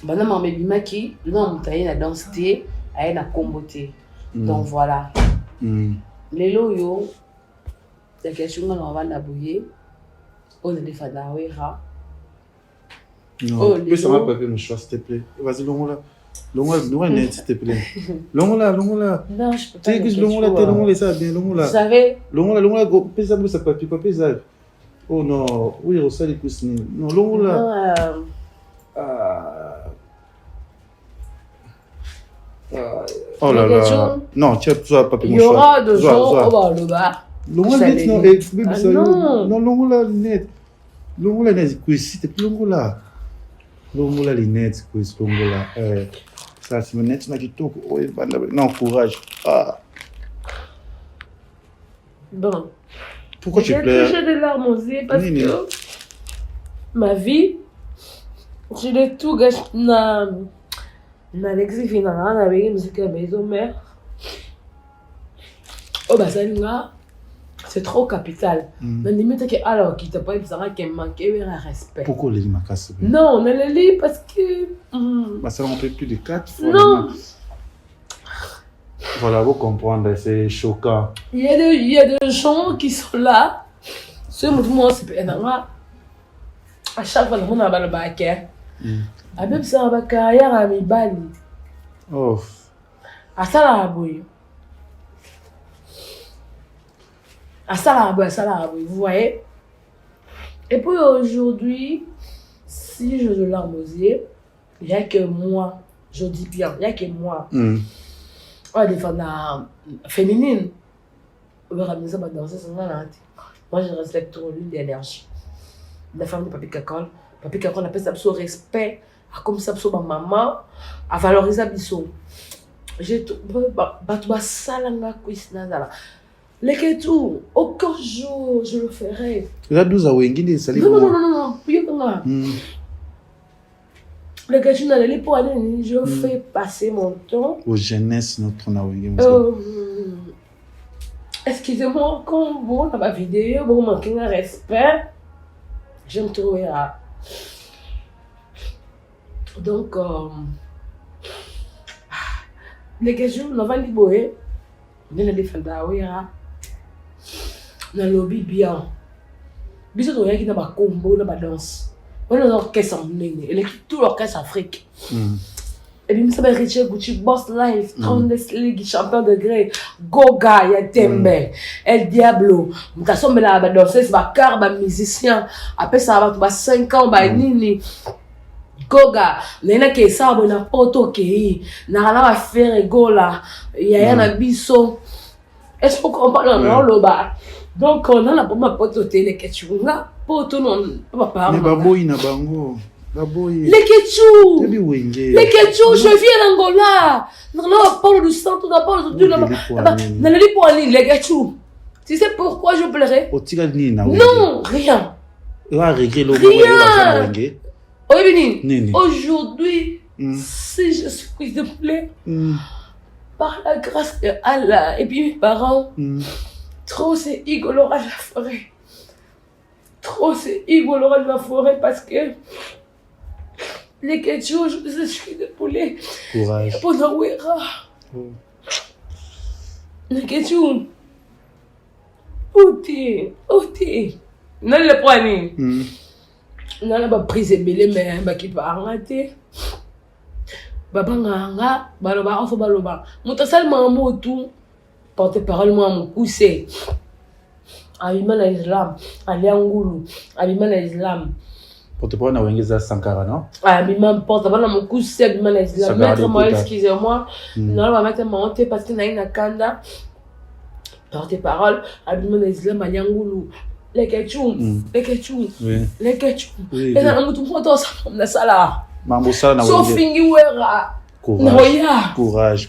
Maintenant, ma bébé qui, non, tu as la danse, tu as la combo. Donc voilà. Les loyaux, la question qu'on va d'abouiller, on a des fadaouera. Non, mais ça m'a pas fait mon choix, s'il te plaît. Vas-y, longue-là. Longue-là, net, s'il te plaît. Longue-là. Non, je peux pas. Tu sais que longue-là, ça bien, longue-là. Vous savez? Longue-là, pèse ça papier, papier, ça. Oh non, oui, on sait les coussins. Non, longue-là. Oh là là. Non, tu as papier, mon choix. Il y aura de gens au bas, le bas. Longue-là, net, non, bébé, ça. Non, longue-là, net. Longue-là, net, s'il te plaît, longue-là. Longo-là, les nets, longo-là. Ça, c'est mon net, non, courage. Bon. Pourquoi tu pleures? J'ai des larmes aux yeux parce que ma vie, je l'ai tout gâché. Alexis finalement, avec une musique à maison mère. Oh, bah, ça, c'est trop capital. Mais limite que alors qui t'a pas dit ça qu'il manquait un respect. Pourquoi les ma casse? Non, on le lit parce que bah ça on fait plus de 4 fois. Non. Voilà, vous comprendre, c'est choquant. Il y a des gens qui sont là. Ce mouvement c'est pas à chaque fois on a le bac. À même ça va carrière à mi bali. Oh. À ça la boy. À ça là, vous voyez. Et puis aujourd'hui, si je veux l'armosier, il n'y a que moi, je dis bien, il n'y a que moi. On a des femmes féminines. On va ramener ça pour danser, c'est ça. Moi, je respecte trop lui d'énergie. La femme de Papi Kakol, on appelle ça pour respect, comme ça pour ma maman, à valoriser la biso. J'ai tout, ça là, les tout, aucun jour je le ferai. Là, nous avons une salle. Non. Les questions dans les pour aller, je fais passer mon temps. Aux jeunesse, notre nawing. Excusez-moi, quand vous dans ma vidéo, vous manquez un respect, je me trouve là. Donc, les questions, on va libérer. On va les défendre. Dans le lobby bien. Bisous de rien qui n'a pas combo, n'a pas danse. On a un orchestre en ligne, et tout l'orchestre Afrique. Et puis, ça va Richard Gucci, Boss Life, Trondès League, champion de gré, Goga, ya Tembe, El Diablo. T'as somme là, bah danser, c'est ma car, bah musicien. Après ça va 5 ans, bah nini. Goga, nena ke ça, bah na poto ke, na la faire gola, ya na biso. Est-ce qu'on comprend le bas? Donc, on a pas ma pote au télé, ketchou. Là, poto non, pas mais baboy na bango. Baboy. Les ketchou! Les ketchou, je viens d'Angola. Non, on parle du centre, on parle du. Non, le lit pour aller, les ketchou. Tu sais pourquoi je pleurais? Non, rien. Rien. Oui, aujourd'hui, si je suis de plaît, par la grâce de Allah et puis mes parents, trop c'est Igolora de la forêt. Trop c'est Igolora de la forêt parce que les ketchou, je suis de poulet. Courage. Pour Nawera. Les ketchou. Outi. Non le poignet. Non la prise belé mais qui peut arrêter. babanga baloba enfin baloba mutasal mamotu porte-parole moi mon poussé abima na Islam aliangulu abima na Islam porte-parole na wengeza Sankara non abima porte-parole mon poussé abima na Islam maître moi excusez-moi non va mettre mon honte parce que na ina kanda porte-parole abima na Islam aliangulu les ketchum et na mutu mpoto sa na sala mambo sala na so fingi wera courage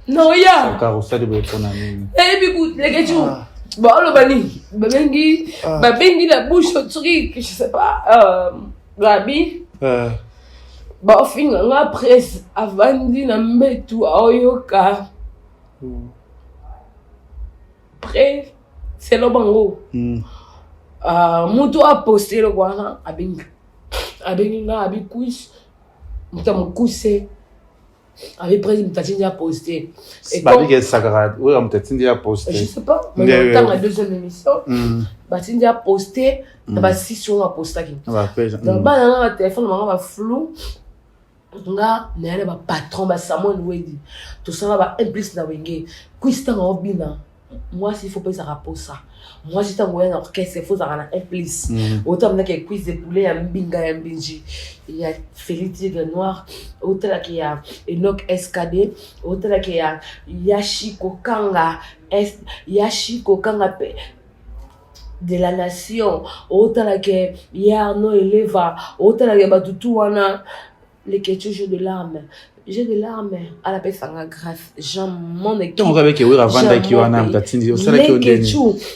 noya Sankara usadi bo pona nini biku les ketchum bon le bani babengi la bouche au truc je sais pas Gabi ba finga nga presse avandi na mbetu aoyoka près c'est le bango mutu a posté le quoi abengi nga abi quiz mutamukuse abi presse mutachindi a posté et comme que Sankara oui on mutachindi a posté je sais pas mais dans la deuxième émission batindi a posté ba si sur a posté qui donc ba na téléphone manga ba flou nga na ba patron ba Samuel Wedi tout ça ba implice na wenge quiz tanga obina moi s'il faut pas ça rapport ça moi j'étais en orchestre il faut ça rendre implice autant que quiz de poulet ya mbinga ya mbinji il y a Félix Tigre Noir autant qu'il y a Enoch SKD autant qu'il y a Yashiko Kanga de la nation autant que il y a Arnaud Eleva autant que Batutu wana les questions de l'arme. J'ai de l'arme à la pesanga grâce Jean mon équipe on avec oui ravanda qui wana mtatindi osala ki ondeni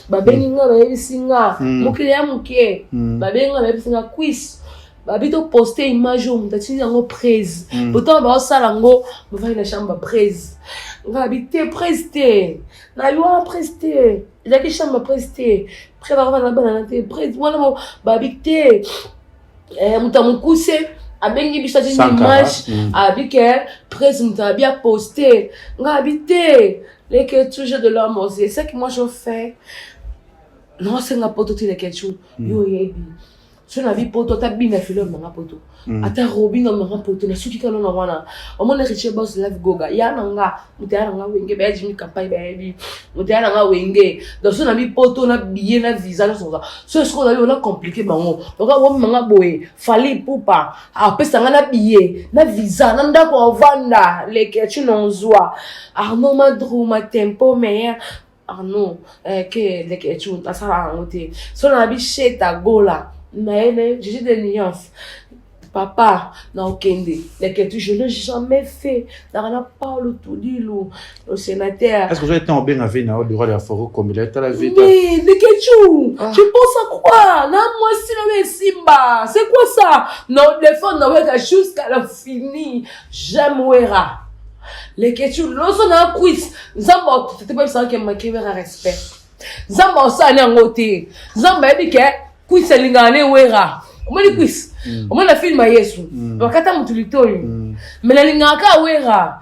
babenga bayebisinga mokile muke babenga bayebisinga quiz babito poster image mtatindi yango praise pourtant ba osala ngo bavali na chambre praise ngabite preste na yo preste il a que chambre preste près va na bana te praise wana babite mutamukuse abengi bisati image abike presse mutabia poster ngabite les questions de l'homme c'est ça que moi je fais non c'est nga poto ti les questions yo yebi so na bi poto ta bina film nga poto ata robinga nga poto na suki kana na wana omona riche boss live goga ya nga mutaya nga wenge ba jimi kapai ba yebi mutaya nga wenge donc so na bi poto na billet na visa na sonza so est-ce qu'on a eu compliqué bango donc wa manga boye fali pupa a pesa nga na billet na visa na ndako vanda les questions nzwa Arnaud Madrou ma tempo meilleur Arnaud que les questions na sala ngote so na bi cheta gola mais j'ai des nuances papa na okende les questions je n'ai jamais fait na Paulo Tudilo le sénateur est-ce que vous avez été en bien avec na le roi de la forêt comme il est à la vie mais les questions je pense à quoi na moi si la simba c'est quoi ça non défendre na weka jusqu'à la fini jamais wera les questions lorsqu'on a quiz nzamba c'était pas ça que manquer respect nzamba ça na ngote nzamba ebike quiz lingane wera omoni quiz omona film Yesu wakata mutulitoyo mena lingaka wera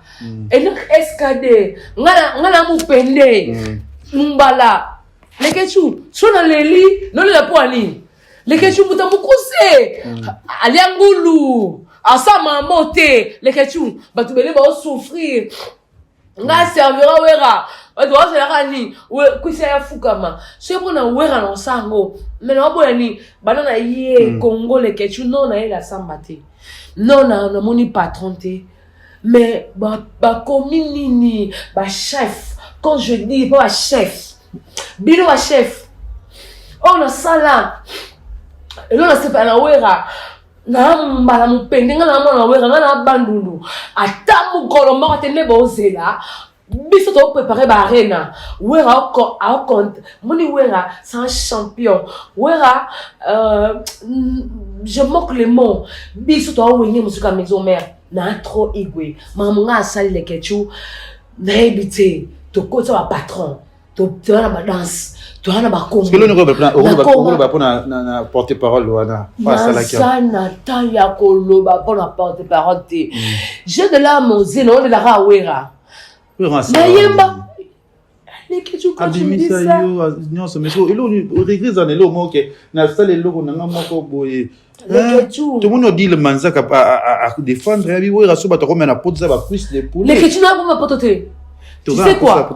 Enoch SKD ngana mupende mbala lekechu sona leli nole la poani lekechu mutamukuse aliangulu asama mote lekechu batubele ba souffrir nga servira wera doit se la ni kwisa ya fukama so bona wera no sango mena boya ni banana ye Congo lekechu non na la sambate non na moni patron te mais ba communini ba chef quand je dis pas chef bilo wa chef on a sala et là c'est pas la wera na mbala mupende nga na mona wera nga na bandundu ata mukolo moko tene bozela biso to préparer ba arena wera a compte moni wera c'est un champion wera je moque les mots biso to wenye musuka maison mère na trop igwe mamunga sali le kechu na ebité to ko to patron to na ba danse to na ba kombo parce que le ba pona na porte-parole wana pas la qui sana ta ya koloba pona porte-parole te j'ai de la mozino de la rawera na yemba Les questions quand tu me dis ça. Non, mais on regrette dans le mot que na ça les logos na moko boye. Tout le monde dit le manzak à défendre et oui raso ba to comme na pot ça ba cuisse les poules. Les questions na ba potote. Tu sais quoi?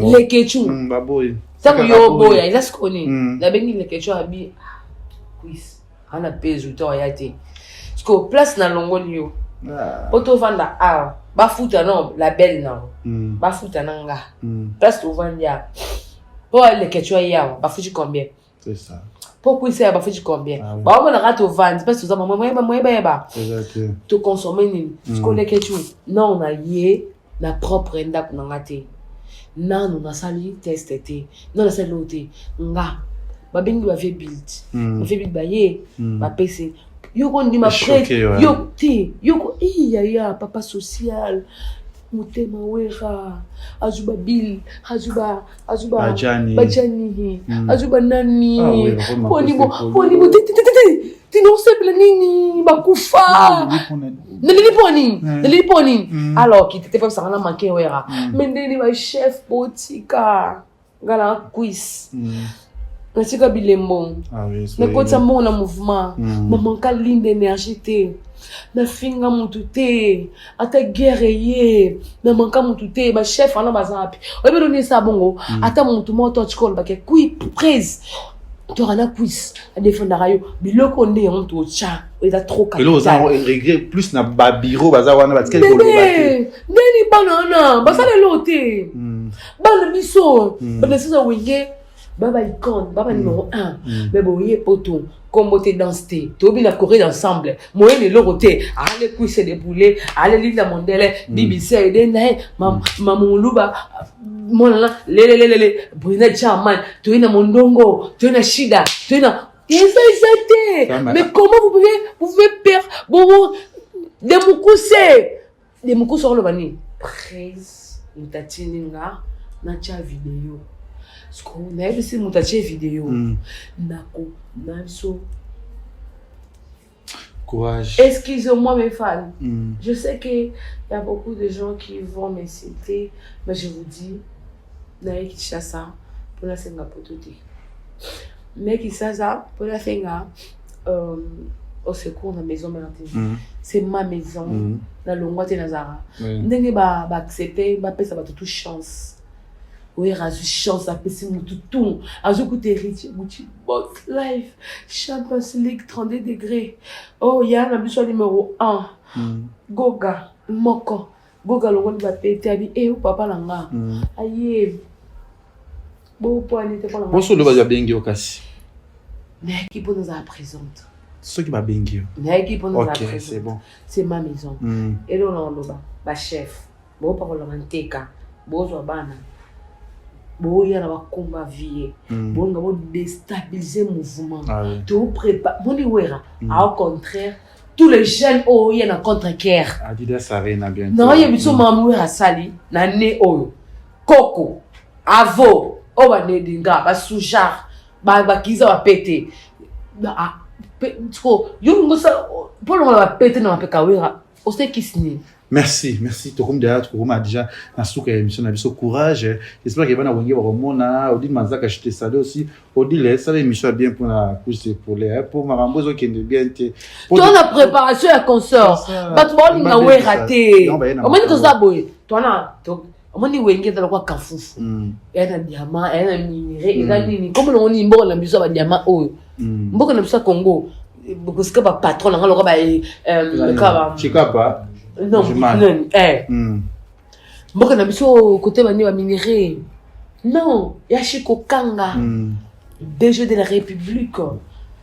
Les questions. Ça que yo boya, il a ce qu'on est. La béni les questions abi quiz. On a pèse to ya té. Parce que place na longo yo. Poto vanda a ba futa non la belle non. Ba futa nanga. Place to vanda. Pour les questions ya ba futi combien? C'est ça. Pourquoi c'est ba futi combien? Ba on a rate au vendre parce que ça maman ba. Tu consommer ni. Parce que les questions non na yé na propre nda kunanga té. Non, on a sali testé. Non, on a sali noté. Nga, ba bengi ba fait build. Ba fait build ba ye, ba PC. Yo kon di ma prête. Yo ti, yo ko ya papa social. Mutema wera. Azuba bill, azuba Bajani, azuba nani. Poni ti non se nini bakufa. Neli poni. Alors qui t'était pas ça na manqué wera. Mais ndeni ba chef botika. Ngala quiz. Nasika bilembo. Na kota mona mouvement. Maman ka ligne d'énergie té. Na finga mutu té. Ata guerrier. Na manka mutu té ba chef ana bazapi. Obe doni sa bongo. Ata mutu moto chikol ba ke kui prise. Tu as un quiz à défendre la radio. Mais le qu'on est en tout ça, il a trop capital. Et là, on regrette plus na babiro, bazawana, parce qu'elle est bébé, neni banana, basa le loté. Ban biso, ban c'est ça wenge. Baba icône, baba numéro 1. Mais bon, il est poton. Comme tu danses, tu as la Corée d'ensemble. Moi, je le roté. Allez, coucher des boulets. Allez, lire la mondelle. BBC, maman Luba. Mon là, les Brunette Charman. Tu es dans mon dongo. Tu es dans Shida. Tu es dans. Mais comment vous pouvez perdre. Bon, des moukou sur le bani. Praise. Mutatininga. Nacha vidéo. Ce qu'on a vu, c'est mon vidéo. Nako, Nanso. Courage. Excusez-moi, mes fans. Je sais qu'il y a beaucoup de gens qui vont me citer, mais je vous dis, Naïk Chassa, pour la Senga Pototi. Naïk Chassa, pour la Senga, au secours, dans la maison Mélantine. C'est ma maison, dans le Longwa Nazara. N'est pas accepter, pas ça va toute chance. Oui, razu chance à passer mon tout. Azu côté héritier, Gucci Boss Life, Champions League 32 degrés. Oh, il y a un abus numéro 1. Goga, Moko. Goga, le roi de la paix, t'es et où papa langa. Aïe. Bon, pour aller te prendre. Bonsoir, le va bien au cassi. Mais qui peut nous présente? Ce qui va bien. Mais qui peut nous présente? Ok, c'est bon. C'est ma maison. Et là, on a ba chef. Bon, par le manteka. Bon, bana. Bon, il y a un combat vie. Bon, on va déstabiliser le mouvement. Tout prépare. Bon, au contraire, tous les jeunes, oh, il y a un contre-guerre. Adidas, ça va bien. Non, il y a un mamou à Sali, Nané, oh, Coco, Avo, oh, Bané, Dinga, Basoujar, Bakiza va péter. Pour le moment, on va péter dans la Pekawera. On sait qui c'est. Merci. Tout comme déjà, déjà, dans ce émission, on a vu courage. J'espère qu'il va y avoir un bon Odile Manzak a acheté ça aussi. Odile, ça l'émission bien pour la couche pour les pour Marambozo qui est bien. Toi, la préparation à consort. Bah, tu vois, on a raté. On m'a dit que ça, boy. Toi, on m'a dit que tu as le quoi Kafoufou. Il y a un diamant, il y a un minéré, il y a un nini. Comme on dit, bon, on a mis ça, un diamant, oh. Bon, on a mis ça Congo. Parce que le patron, on a mis Chikapa. Non, Mboka na biso côté bani wa minéré. Non, ya Chiko Kanga. DG de la République.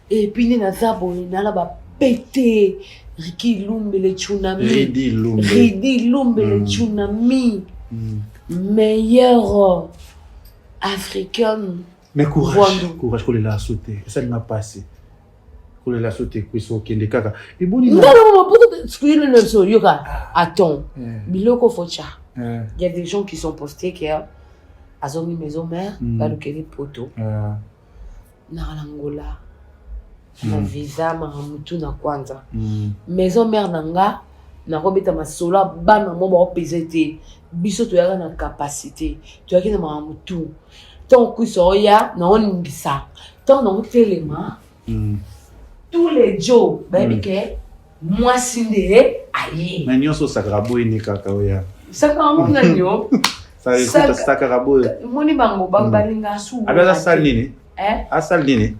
Et puis na zabo na la ba pété Riki Lumbe le tsunami. Ridi Lumbe le tsunami. Meilleur africaine. Mais courage qu'on l'a sauté. Ça n'a pas passé. Pour la sauter kuiso kende kaka et bon non pour exclure le so yoga attends biloko focha il y a des gens qui sont postés que azongi maison mère ba le kene poto na Angola na visa ma mutu na kwanza maison mère nanga na robeta masola bana mo ba pesete biso to yaka na capacité to yaka na mamutu tant que soya na oningisa tant na telema tous les jours baby ke moi sinde aye na nyonso sakrabo ini kaka oya sakrabo na nyo sakrabo moni bango balinga su abela sal nini asal nini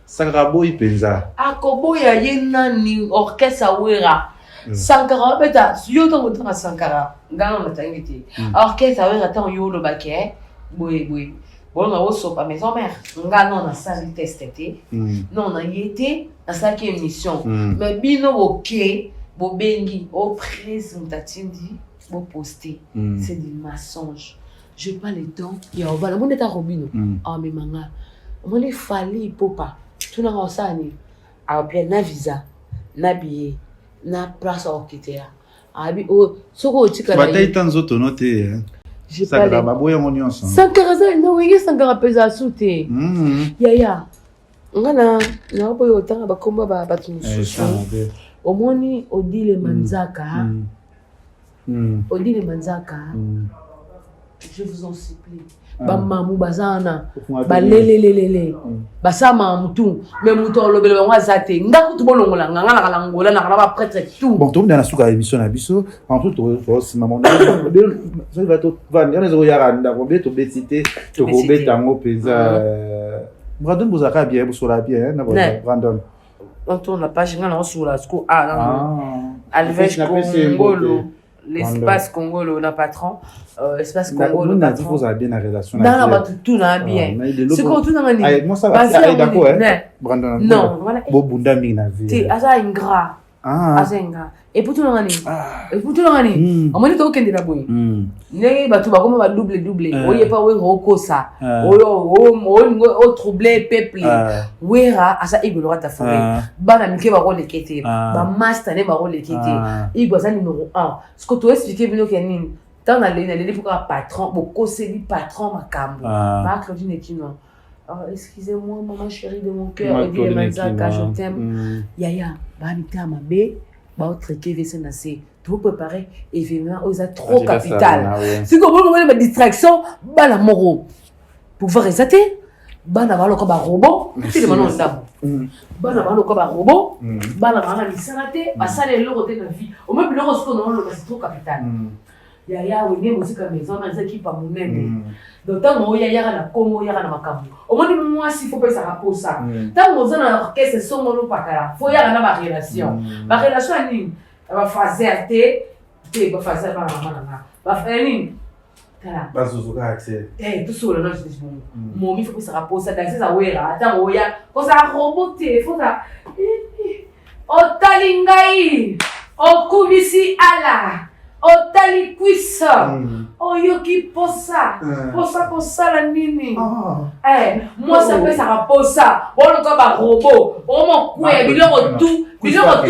sakrabo ipenza akoboya ye nani orchestre wera Sankara beta yo to ngotanga Sankara ngana matangiti orchestre wera tan yo lo bake boy bon na oso pa maison mère ngana na sali testé non na yete na saki émission mais bino ok bo bengi au présentatindi bo poster c'est des mensonges je pas le temps ya obala mon eta robino ah mais manga mon il fallait popa tuna osani a bien na visa na billet na place orchestre abi o soko tika la bataille tan zoto noté j'ai pas la baboya mon nyonso Sankara za na wenge Sankara pesa sute ya ngana na boyo tanga bakomba batu mususu omoni odile manzaka odile manzaka je vous en supplie bamamu bazana balelelelele basama mutu mais mutu olobele bango zate ngaku tubolongola ngala kala ngola na kala prêtre tout bon tout dans la souka émission na biso en tout aussi maman ça va tout va ndana zo yaranda ko beto betité to ko betango peza Brandon bozaka bien bosola bien na Brandon on tourne la page ngana sur la sco Alves Congolo l'espace Congolo na patron espace Congolo na vous avez bien la relation na ba tout na bien c'est quoi tout na ni moi ça va d'accord Brandon non voilà bo bunda mi na vie ti asa ingrat asenga et pour tout na ni et pour tout na ni amoni to kende na boy ne ba tu ba comme ba double oye pa we rokosa oyo o troubler peuple wera asa ibolo ta forêt bana mike ba ko lekete ba master ne ba ko lekete ibo za numéro 1 ce que tu expliquer bino kenini dans la ligne pour un patron beaucoup c'est du patron makambo pas Claudine Ekino excusez-moi maman chérie de mon cœur et bien Manzaka je t'aime yaya ba mita mabe ba autre TV c'est tout préparer événement aux trop capital si comme on a distraction ba la moro pouvoir résater ba na ba lo ko ba robot c'est le manon ndabo ba na ba lo ko ba robot ba na ba na lisanate ba ça les loro te na vie au même loro ce qu'on a c'est trop capital yaya wenge musique à maison na zaki pa munene donc tant yaya na Congo yaya na makambo au moins moi s'il faut pas ça rapose ça tant on na orchestre son mono pakala faut yaya na ba relation ni ba fazer te ba fazer ba na ba faire kala ba zuzuka accès tout sur le nom de ce mon il faut que ça rapose ça dans ça wera tant oya ko ça roboter faut ça o talingai o kubisi ala otali kwisa oyoki posa la nini moi ça peut ça raposa bon ko ba robot o mo kwe biloko tout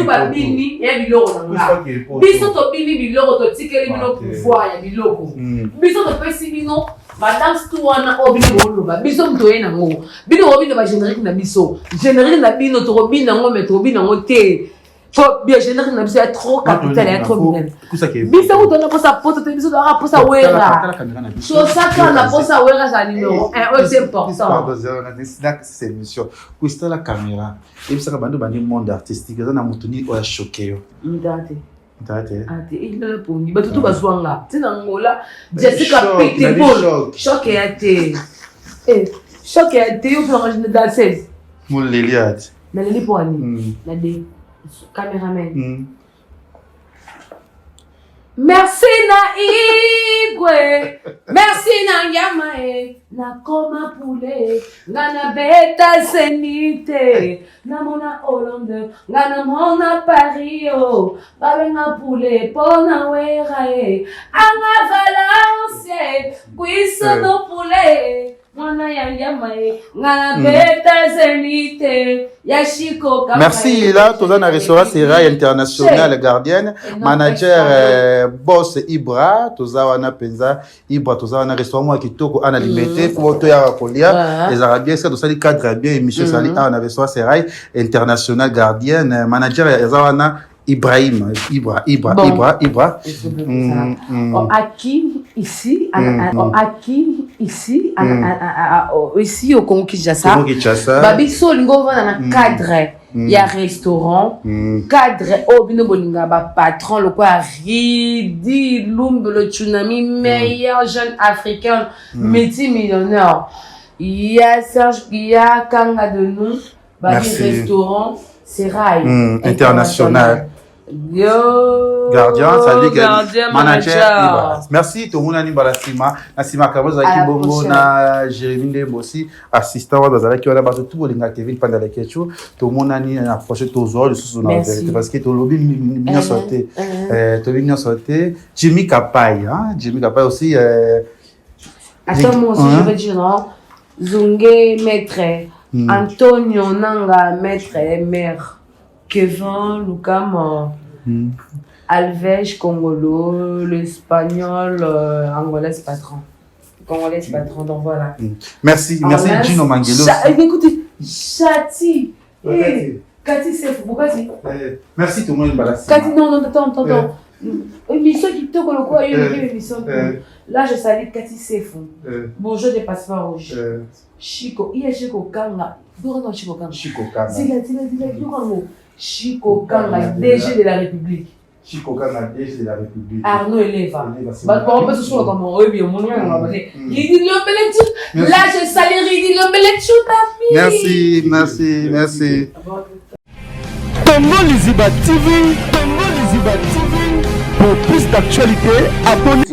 ba bini ya biloko nanga biso to bini biloko to tikeli biloko pouvoir ya biloko biso to pesi bino madame tout wana obini bolo ba biso mto yena ngo bino obini ba générique na biso générique na bino to robina ngo metro bina ngo te faut bien générer na biso trop capital et trop bien biso ko dona pour sa pote te biso dora pour sa wera so ça quand la pour sa wera ça numéro 1 c'est important c'est émission kusta la caméra et puis ça ka bando bandi monde artistique ça na mutuni o ya choqué yo ndate ndate ate il le pour ni batutu bazwanga tina ngola Jessica Pitbull choqué ate choqué ate yo pour la danseuse mon Liliat na lili pour ani la de caméraman merci na igwe merci na yamae na koma pule ngana beta senite na mona Hollande ngana mona Paris babenga pule pona werae anga Valence kuiso do pule merci là tous un restaurant Serail international gardienne manager boss Ibra tous wana penza Ibra tous wana restaurant moi kitoko ana limité pour to ya kolia les arabiens ça tous les cadres bien émission sali ana restaurant Serail international gardienne manager wana Ibrahim, Ibra. Hakim ici, ici au Congo Kinshasa. Babiso lingo va dans cadre. Il y a restaurant, cadre, bino bolinga ba patron le quoi Ridi Lumbe le tsunami meilleur jeune africain multimillionnaire. Il y a Serge, il y a Kanga de nous, babi restaurant, c'est Rail international. Yo gardien, salut gardien, manager. Merci tout le monde ani balasima, nasima kaboza ki bongo na Jérémy Ndembosi, assistant wa bazala ki wana bato tout bolinga Kevin pendant les questions, tout le monde ani approché tozo le sous na vérité parce que to lobby bien sauté. To bien sauté. Jimmy Kapai, hein, Jimmy Kapai aussi attends moi aussi je vais dire non. Zunge maître, Antonio Nanga maître mère. Kevin, Lucam, Alves, Congolo, l'espagnol, angolais patron. Congolais patron, donc voilà. Merci, merci Gino Mangelo. Écoutez, Chati. Cathy, c'est pourquoi c'est. Merci tout le monde. Cathy, non, attends. Émission qui te colle quoi, une émission. Là, je salue Cathy Sefou. Bonjour des passeports rouges. Chico, il y a Chico Kanga. D'où Chico Kanga? Chico Kanga. Chico Kanga, DG de la République. Chico Kanga, DG de la République. Arnaud Eleva. On peut se souvenir comme on est bien, mon nom. Ridi Lombeletchou. Là, je salue Ridi Lombeletchou, merci. Tongo Liziba TV, pour plus d'actualités, abonnez-vous.